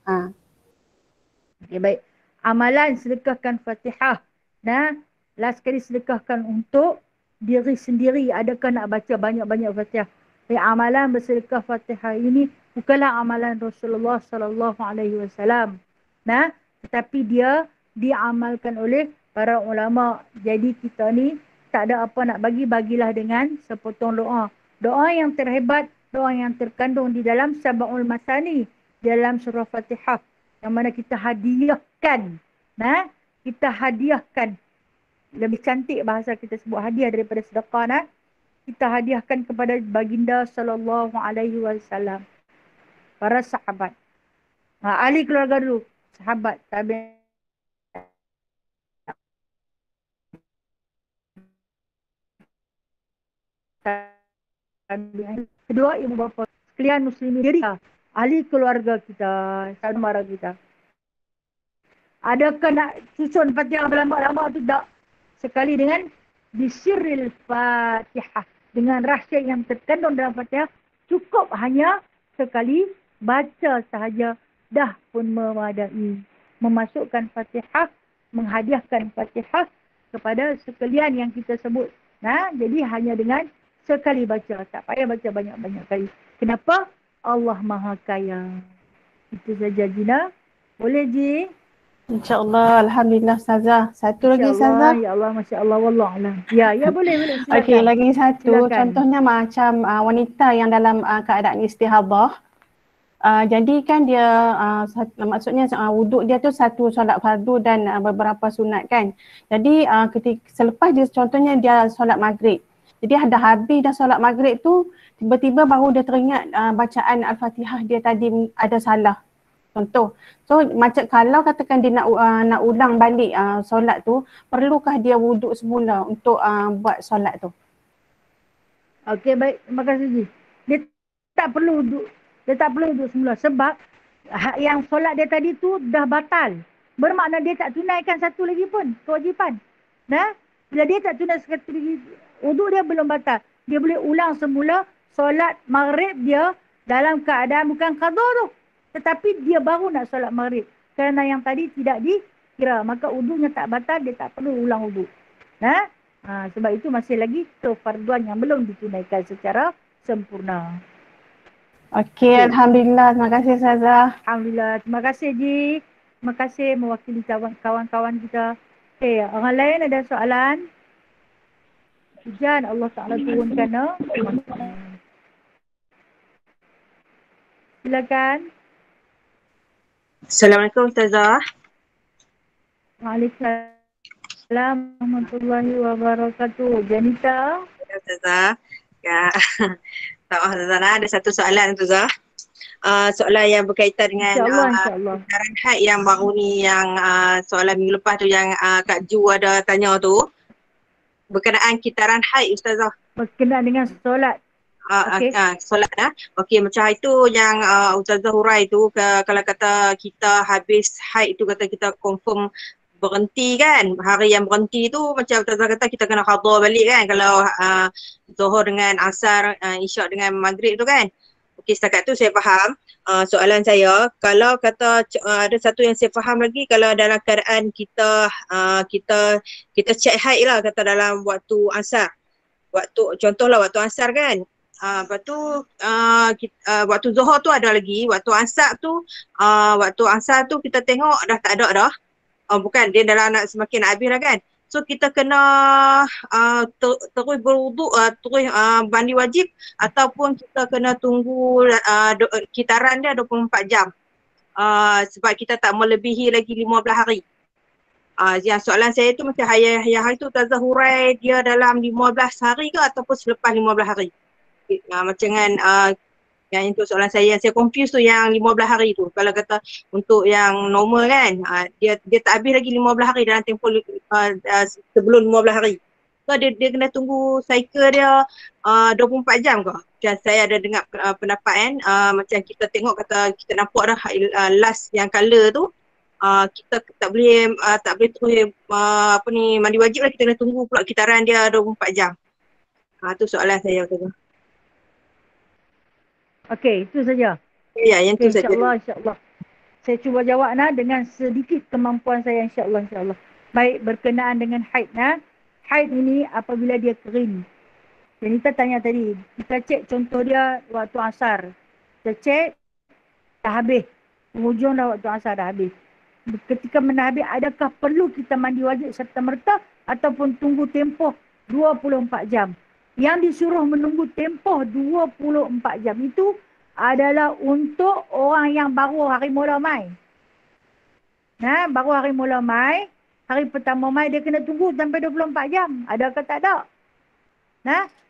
Okey, baik. Amalan sedekahkan Fatihah. Nah, last kali sedekahkan untuk diri sendiri. Adakah nak baca banyak-banyak Fatihah? Amalan bersedekah Fatihah ini bukanlah amalan Rasulullah sallallahu alaihi wasallam. Nah, tetapi dia diamalkan oleh para ulama. Jadi kita ni tak ada apa nak bagi, bagilah dengan sepotong doa. Doa yang terhebat, doa yang terkandung di dalam Sab'ul Masani, dalam surah Fatihah, yang mana kita hadiahkan. Nah, kita hadiahkan. Lebih cantik bahasa kita sebut hadiah daripada sedekah. Nah, kita hadiahkan kepada baginda sallallahu alaihi wasallam, para sahabat. Ahli keluarga dulu, sahabat, tabi'in. Kedua, ibu bapa sekalian muslimin diri, ahli keluarga kita, saudara kita. Adakah nak susun Fatihah berlama-lama tu? Tak. Sekali dengan bisirril Fatihah, dengan rahsia yang terkandung dalam Fatihah, cukup hanya sekali baca sahaja dah pun memadai. Memasukkan Fatihah, menghadiahkan Fatihah kepada sekalian yang kita sebut. Nah, jadi hanya dengan sekali baca, tak payah baca banyak-banyak kali. Kenapa? Allah Maha Kaya. Itu saja Gina. Boleh Ji? InsyaAllah. Alhamdulillah Ustazah. Satu lagi Ustazah. Ya Allah, Masya Allah. Wallahualam. Ya boleh. Okey, lagi satu. Silakan. Contohnya macam wanita yang dalam keadaan istihadah. Jadi kan dia maksudnya wuduk dia tu satu solat fardu dan beberapa sunat kan. Jadi ketika selepas dia contohnya dia solat maghrib. Jadi dah habis dah solat maghrib tu, tiba-tiba baru dia teringat bacaan Al-Fatihah dia tadi ada salah. Contoh. So macam kalau katakan dia nak ulang balik solat tu, perlukah dia wuduk semula untuk buat solat tu? Okey, baik. Terima kasih Ji. Dia tak perlu wuduk. Dia tak perlu wuduk semula sebab yang solat dia tadi tu dah batal. Bermakna dia tak tunaikan satu lagi pun kewajipan. Nah, bila dia tak tunaikan satu lagi, wuduk dia belum batal. Dia boleh ulang semula solat maghrib dia dalam keadaan bukan qada tu. Tetapi dia baru nak solat maghrib. Kerana yang tadi tidak dikira. Maka wuduknya tak batal, dia tak perlu ulang wuduk. Nah, sebab itu masih lagi kefarduan yang belum ditunaikan secara sempurna. Okey, Alhamdulillah. Terima kasih Ustazah. Alhamdulillah. Terima kasih Ji. Terima kasih mewakili kawan-kawan kita. Okey, orang lain ada soalan? Hujan Allah Ta'ala turunkan. Silakan. Assalamualaikum Ustazah. Waalaikumsalam warahmatullahi wabarakatuh. Janita. Ustazah. Ya. Ustazah, ada satu soalan Ustazah. Soalan yang berkaitan dengan keadaan haid yang baru ni, yang soalan minggu lepas tu yang Kak Ju ada tanya tu. Berkenaan kitaran haid Ustazah. Berkenaan dengan solat. Solat Okey, macam itu yang Ustazah hurai tu, kalau kata kita habis haid tu, kata kita confirm berhenti kan, hari yang berhenti tu macam Ustazah kata kita kena qada balik kan kalau Zuhur dengan Asar, Isyak dengan Maghrib tu kan. Okey, setakat tu saya faham. Soalan saya, kalau kata ada satu yang saya faham lagi, kalau dalam keadaan kita check haid lah kata dalam waktu Asar. Contohlah waktu Asar kan. Lepas tu waktu Zuhur tu ada lagi, waktu Asar tu kita tengok dah tak ada dah. Bukan, dia dalam semakin nak habis lah kan. So kita kena terus berwuduk, terus mandi wajib ataupun kita kena tunggu kitaran dia 24 jam. Sebab kita tak melebihi lagi 15 hari. Yang soalan saya tu macam hari tu Ustazah hurai dia dalam 15 hari ke ataupun selepas 15 hari? Macam kan yang itu soalan saya, yang saya confuse tu yang 15 hari tu. Kalau kata untuk yang normal kan, dia tak habis lagi 15 hari dalam tempoh sebelum 15 hari. So dia kena tunggu cycle dia 24 jam ke? Macam saya ada dengar pendapat kan, macam kita tengok kata kita nampak dah last yang color tu, kita tak boleh terus mandi wajib lah, kita kena tunggu pula kitaran dia 24 jam. Tu soalan saya tu. Okey, itu saja. Ya, yang itu saja. InsyaAllah. Saya cuba jawab dengan sedikit kemampuan saya insyaAllah. Baik, berkenaan dengan haid. Haid ini apabila dia kering. Yang kita tanya tadi, kita cek contoh dia waktu Asar. Kita cek, dah habis. Penghujung dah waktu Asar dah habis. Ketika habis, adakah perlu kita mandi wajib serta-merta ataupun tunggu tempoh 24 jam? Yang disuruh menunggu tempoh 24 jam itu adalah untuk orang yang baru hari mula mai. Baru hari mula mai, hari pertama mai dia kena tunggu sampai 24 jam. Ada ke tak ada?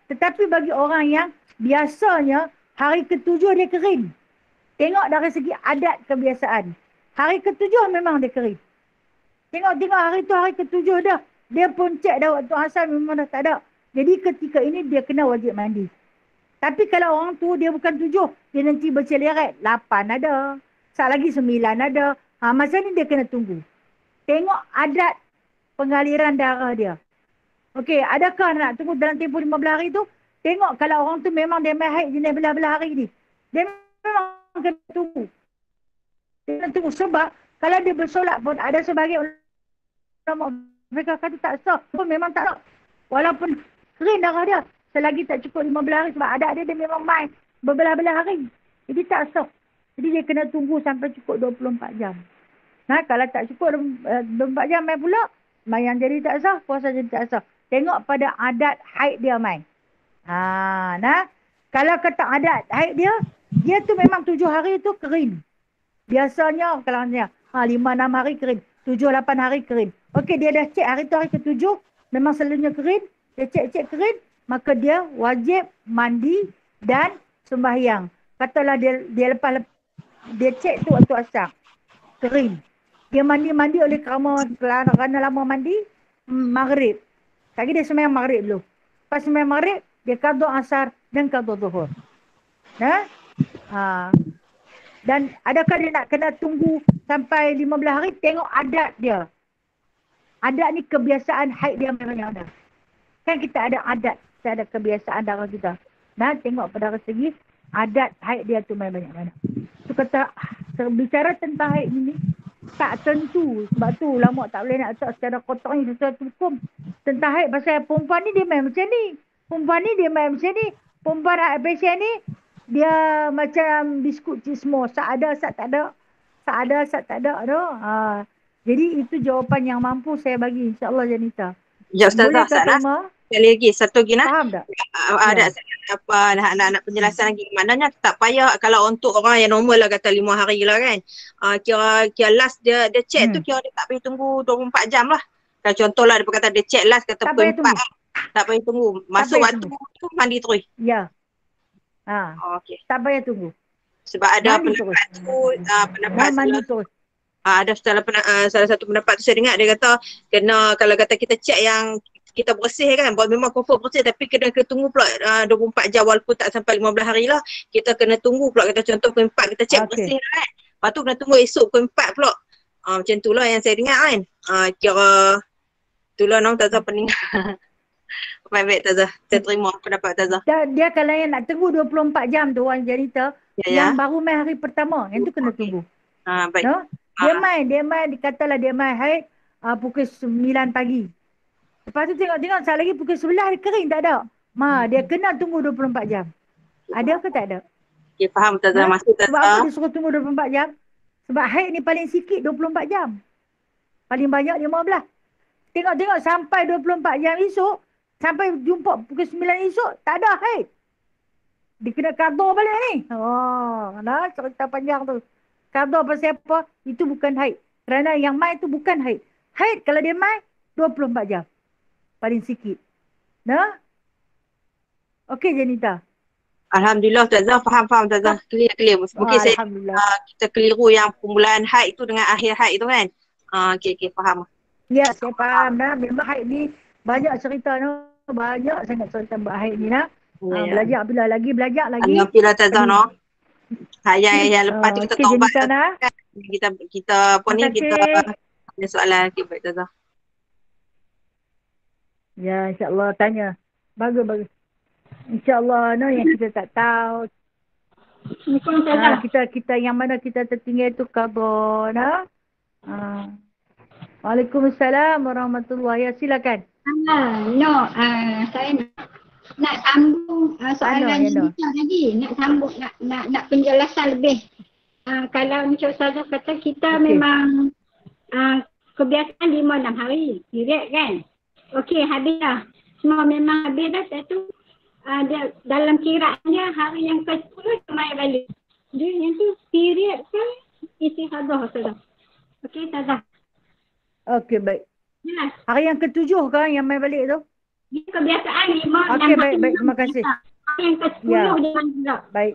Tetapi bagi orang yang biasanya hari ketujuh dia kering. Tengok dari segi adat kebiasaan. Hari ketujuh memang dia kering. Tengok hari tu hari ketujuh dah. Dia pun cek dah waktu asal memang dah tak ada. Jadi ketika ini dia kena wajib mandi. Tapi kalau orang tu dia bukan 7, dia nanti berceleret 8 ada. Saat lagi 9 ada. Masa ni dia kena tunggu. Tengok adat pengaliran darah dia. Okey, adakah nak tunggu dalam tempoh 15 hari tu? Tengok kalau orang tu memang dia main haid jenis belah-belah hari ni. Dia memang kena tunggu. Dia kena tunggu sebab kalau dia bersolat pun ada sebahagian ulama mereka kata tak sah. Pun memang tak sah. Walaupun kering darah dia. Selagi tak cukup 15 hari sebab adat dia memang main berbelah-belah hari. Jadi tak sah. Jadi dia kena tunggu sampai cukup 24 jam. Kalau tak cukup 24 jam main pula, yang jadi tak sah, puasa jadi tak sah. Tengok pada adat haid dia main. Kalau kata adat haid dia tu memang 7 hari tu kering. Biasanya kalau 5-6 hari kering. 7-8 hari kering. Okey, dia dah cek hari tu hari ke-7, memang selalunya kering. Dia cek kering, maka dia wajib mandi dan sembahyang. Katalah dia lepas dia cek tu waktu asar. Kering. Dia mandi oleh kerana lama mandi, maghrib. Lagi dia sembahyang maghrib dulu. Lepas sembahyang maghrib, dia qada asar dan qada zuhur. Dan adakah dia nak kena tunggu sampai 15 hari? Tengok adat dia. Adat ni kebiasaan haid dia memang ada. Kan kita ada adat, kita ada kebiasaan darah kita. Tengok pada segi adat haid dia tu memang banyak mana. Tu kata, bicara tentang haid ni, tak tentu. Sebab tu ulama tak boleh nak letak secara kotaknya sesuatu hukum. Tentang haid pasal perempuan ni dia main macam ni. Perempuan ni dia main macam ni. Perempuan pasal ni, dia macam biskut cismo. Sak ada, sak tak ada. Sak ada, sak tak ada. Jadi itu jawapan yang mampu saya bagi. InsyaAllah Janita. Ya Ustazah, sekali lagi, satu lagi nak. Faham tak? Ada nak penjelasan lagi. Maknanya tak payah kalau untuk orang yang normal lah kata 5 hari lah kan. Kira last dia check tu kira dia tak payah tunggu 24 jam lah. Kalau contohlah dia kata dia check last kata pukul 4. Tak payah tunggu. Masuk waktu tu mandi terus. Ya. Okay. Tak payah tunggu. Sebab ada pendapat tu, ada salah satu pendapat tu saya dengar dia kata kena kalau kata kita check yang kita bersih kan, memang confirm bersih tapi kena tunggu pula 24 jam walaupun tak sampai 15 hari lah. Kita kena tunggu pula, kita contoh pukul 4 kita check bersih kan. Lepas tu kena tunggu esok pukul 4 pula. Macam tu lah yang saya dengar kan. Kira itulah nama Ustazah peninggal. Baik-baik Ustazah. Saya terima pendapat Ustazah. Dia kalau yang nak tunggu 24 jam tu orang janitor, yang baru main hari pertama, yang tu kena tunggu. Baik. No? Dia main, dikatalah dia main haid pukul 9 pagi. Lepas tu tengok saat lagi pukul 11 dia kering, tak ada. Dia kena tunggu 24 jam. Ada ke tak ada? Okay, faham Ustazah. Maksud Ustazah. Sebab apa dia suruh tunggu 24 jam? Sebab haid ni paling sikit 24 jam. Paling banyak 15. Tengok sampai 24 jam esok, sampai jumpa pukul 9 esok, tak ada haid. Dia kena qada balik ni. Nah, cerita panjang tu. Qada pasal apa? Itu bukan haid. Kerana yang mai tu bukan haid. Haid kalau dia mai 24 jam. Paling sikit. Nah? Okey Janita. Alhamdulillah Ustazah, faham Ustazah. Clear. Mungkin kita keliru yang permulaan haid tu dengan akhir haid tu kan. Okey, faham. Ya, saya faham dah. Memang haid ni banyak cerita no. Banyak sangat cerita buat haid ni nah. Belajar bila lagi. Alhamdulillah Ustazah no. Yang lepas tu kita taubat. Kita apa ni, kita ada soalan. Okey, baik Ustazah. Ya, insya-Allah tanya. Bagus. InsyaAllah yang kita tak tahu. Kita yang mana kita tertinggal tu khabar. Waalaikumsalam warahmatullahi wabarakatuh. Silakan. Saya nak sambung soalan Janita tadi. Nak sambung, nak penjelasan lebih. Kalau Encik Ustazah kata kita memang kebiasaan 5-6 hari. Period kan? Okey, habis dah. Semua memang habis dah. Satu dia dalam kiraan dia hari yang ke-10 kembali balik. Dia yang tu period ke istihadah Ustazah. Okey Ustazah. Okey baik. Jelas. Hari yang ke-7 kan yang mai balik tu? Dia kebiasaan 5 Okey baik, terima kasih. Hari yang ke-10 dia mandi pula. Baik.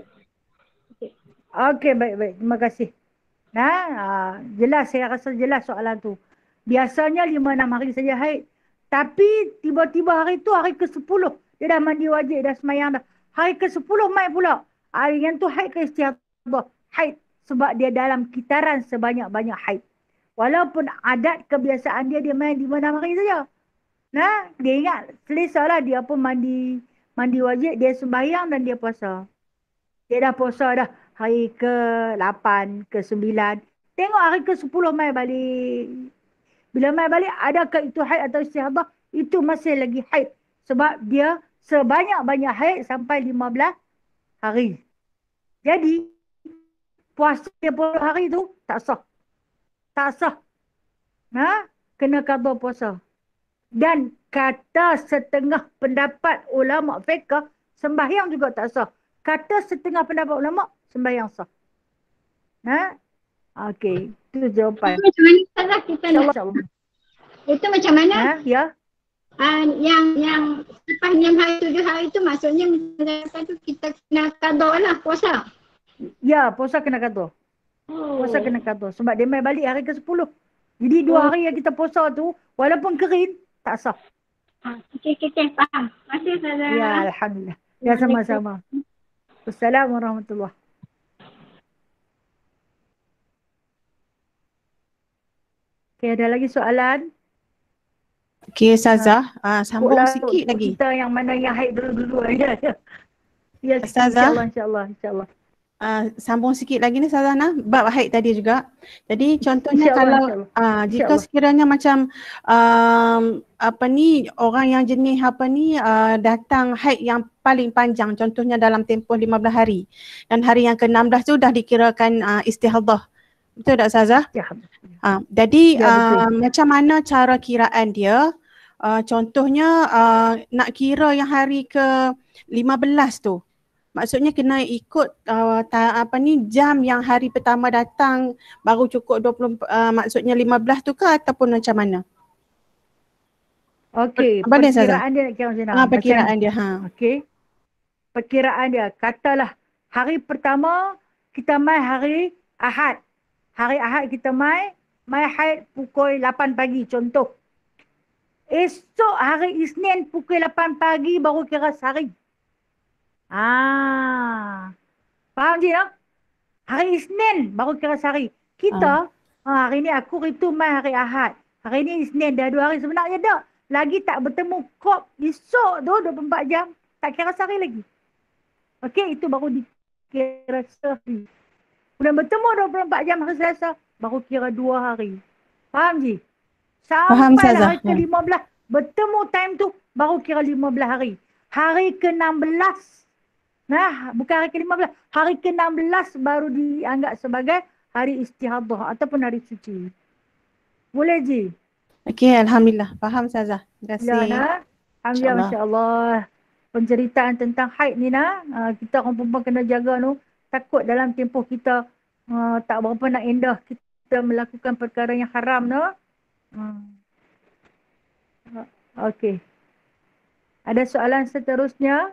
Okey baik, terima kasih. Jelas, saya rasa jelas soalan tu. Biasanya 5-6 hari saja haid. Tapi tiba-tiba hari tu hari ke-10 dia dah mandi wajib, dah semayang dah. Hari ke-10 mai pula. Hari yang tu haid ke istihadah? Haid. Sebab dia dalam kitaran sebanyak-banyak haid. Walaupun adat kebiasaan dia main 5-6 hari saja. Dia ingat selesa lah dia pun mandi wajib, dia sembahyang dan dia puasa. Dia dah puasa dah hari ke-8, ke-9. Tengok hari ke-10 mai balik. Bila mai balik, adakah itu haid atau istihadah? Itu masih lagi haid. Sebab dia sebanyak-banyak haid sampai 15 hari. Jadi, puasa 10 hari tu tak sah. Kena qada puasa. Dan kata setengah pendapat ulama fiqh, sembahyang juga tak sah. Kata setengah pendapat ulama, sembahyang sah. Okey, itu jawapan. Macam mana kita nak? Itu macam mana? Ya. Yang sepanjang hari 7 hari tu maksudnya misalnya tu kita kena qada lah puasa. Ya, puasa kena qada. Puasa kena qada sebab dia mai balik hari ke-10. Jadi 2 hari yang kita puasa tu walaupun kering tak sah. Okey, faham. Terima kasih Ustazah. Ya, alhamdulillah. Ya, sama-sama. Assalamualaikum warahmatullahi. Okey, ada lagi soalan? Okey Ustazah, sambung sikit lagi. Kita yang mana yang haid dulu-dulu aja. Ya, Ustazah. InsyaAllah. Sambung sikit lagi ni Ustazah bab haid tadi juga. Jadi contohnya kalau jika sekiranya macam orang yang jenis datang haid yang paling panjang, contohnya dalam tempoh 15 hari dan hari yang ke-16 tu dah dikirakan istihadah. Betul tak Ustazah? Ya. Jadi macam mana cara kiraan dia? Contohnya nak kira yang hari ke-15 tu. Maksudnya kena ikut jam yang hari pertama datang baru cukup maksudnya 15 tu ke ataupun macam mana? Okey, perkiraan dia nak kira macam mana? Perkiraan dia. Okey. Perkiraan dia, katalah hari pertama kita mai hari Ahad. Hari Ahad kita mai haid pukul 8 pagi contoh. Esok hari Isnin pukul 8 pagi baru kira sehari. Faham je tak? Hari Isnin baru kira sehari. Kita Hari ni aku itu mai hari Ahad. Hari ni Isnin, dah 2 hari sebenarnya dah. Lagi tak bertemu kop esok tu 24 jam. Tak kira sehari lagi. Okey, itu baru dikira sehari. Kemudian bertemu 24 jam hari Selasa, baru kira 2 hari. Faham Ji? Sampai hari ke-15, bertemu time tu, baru kira 15 hari. Hari ke-16, nah bukan hari ke-15, hari ke-16 baru dianggap sebagai hari istihadah ataupun hari suci. Boleh Ji? Okey, Alhamdulillah. Faham Ustazah. Terima kasih. Ya, nah. Alhamdulillah, Masya Allah. Penceritaan tentang haid ni nah, kita orang perempuan kena jaga tu. Takut dalam tempoh kita tak berapa nak endah, kita melakukan perkara yang haram no. Okey. Ada soalan seterusnya?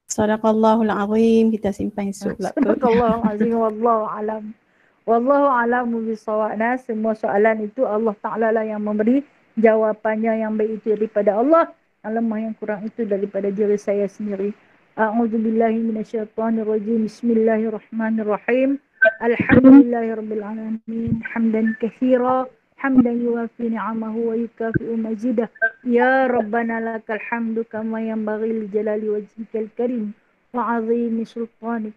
Sadaqallahul azim, kita simpan esok pula. Sadaqallahul azim, wallahu alam. Wallahu a'lamu bissawab. Semua soalan itu Allah Ta'ala lah yang memberi jawapannya, yang baik itu daripada Allah, yang lemah yang kurang itu daripada diri saya sendiri. A'udzubillahi minasyaitonirrajim. Bismillahirrahmanirrahim. Alhamdulillahirabbil alamin. Hamdan katsira, hamdan yuwafi ni'amahu wa yukafi'u mazidah. Ya Rabbana lakal hamdu kama yanbaghi li jalali wajhikal karim wa 'azimi sultanik.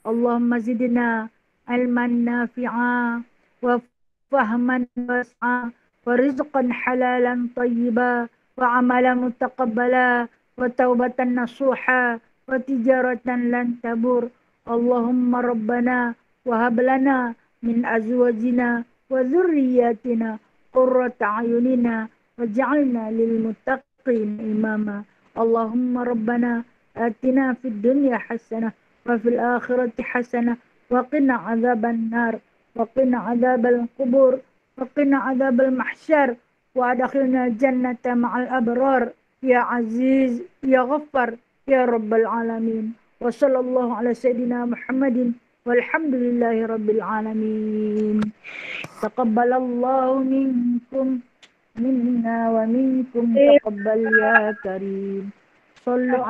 Allahumma zidna علما نافعا وفهما واسعا ورزقا حلالا طيبا وعملا متقبلا وتوبة نصوحا وتجارة لن تبور. اللهم ربنا وهب لنا من أزواجنا وذرياتنا قرة أعيننا واجعلنا للمتقين إماما. اللهم ربنا آتنا في الدنيا حسنة وفي الآخرة حسنة وقنا عذاب النار وقنا عذاب القبور وقنا عذاب المحشر وادخلنا الجنة مع الأبرار يا عزيز يا غفر يا رب العالمين. وصلى الله على سيدنا محمد والحمد لله رب العالمين. تقبل الله منكم منا ومنكم تقبل يا كريم. صلوا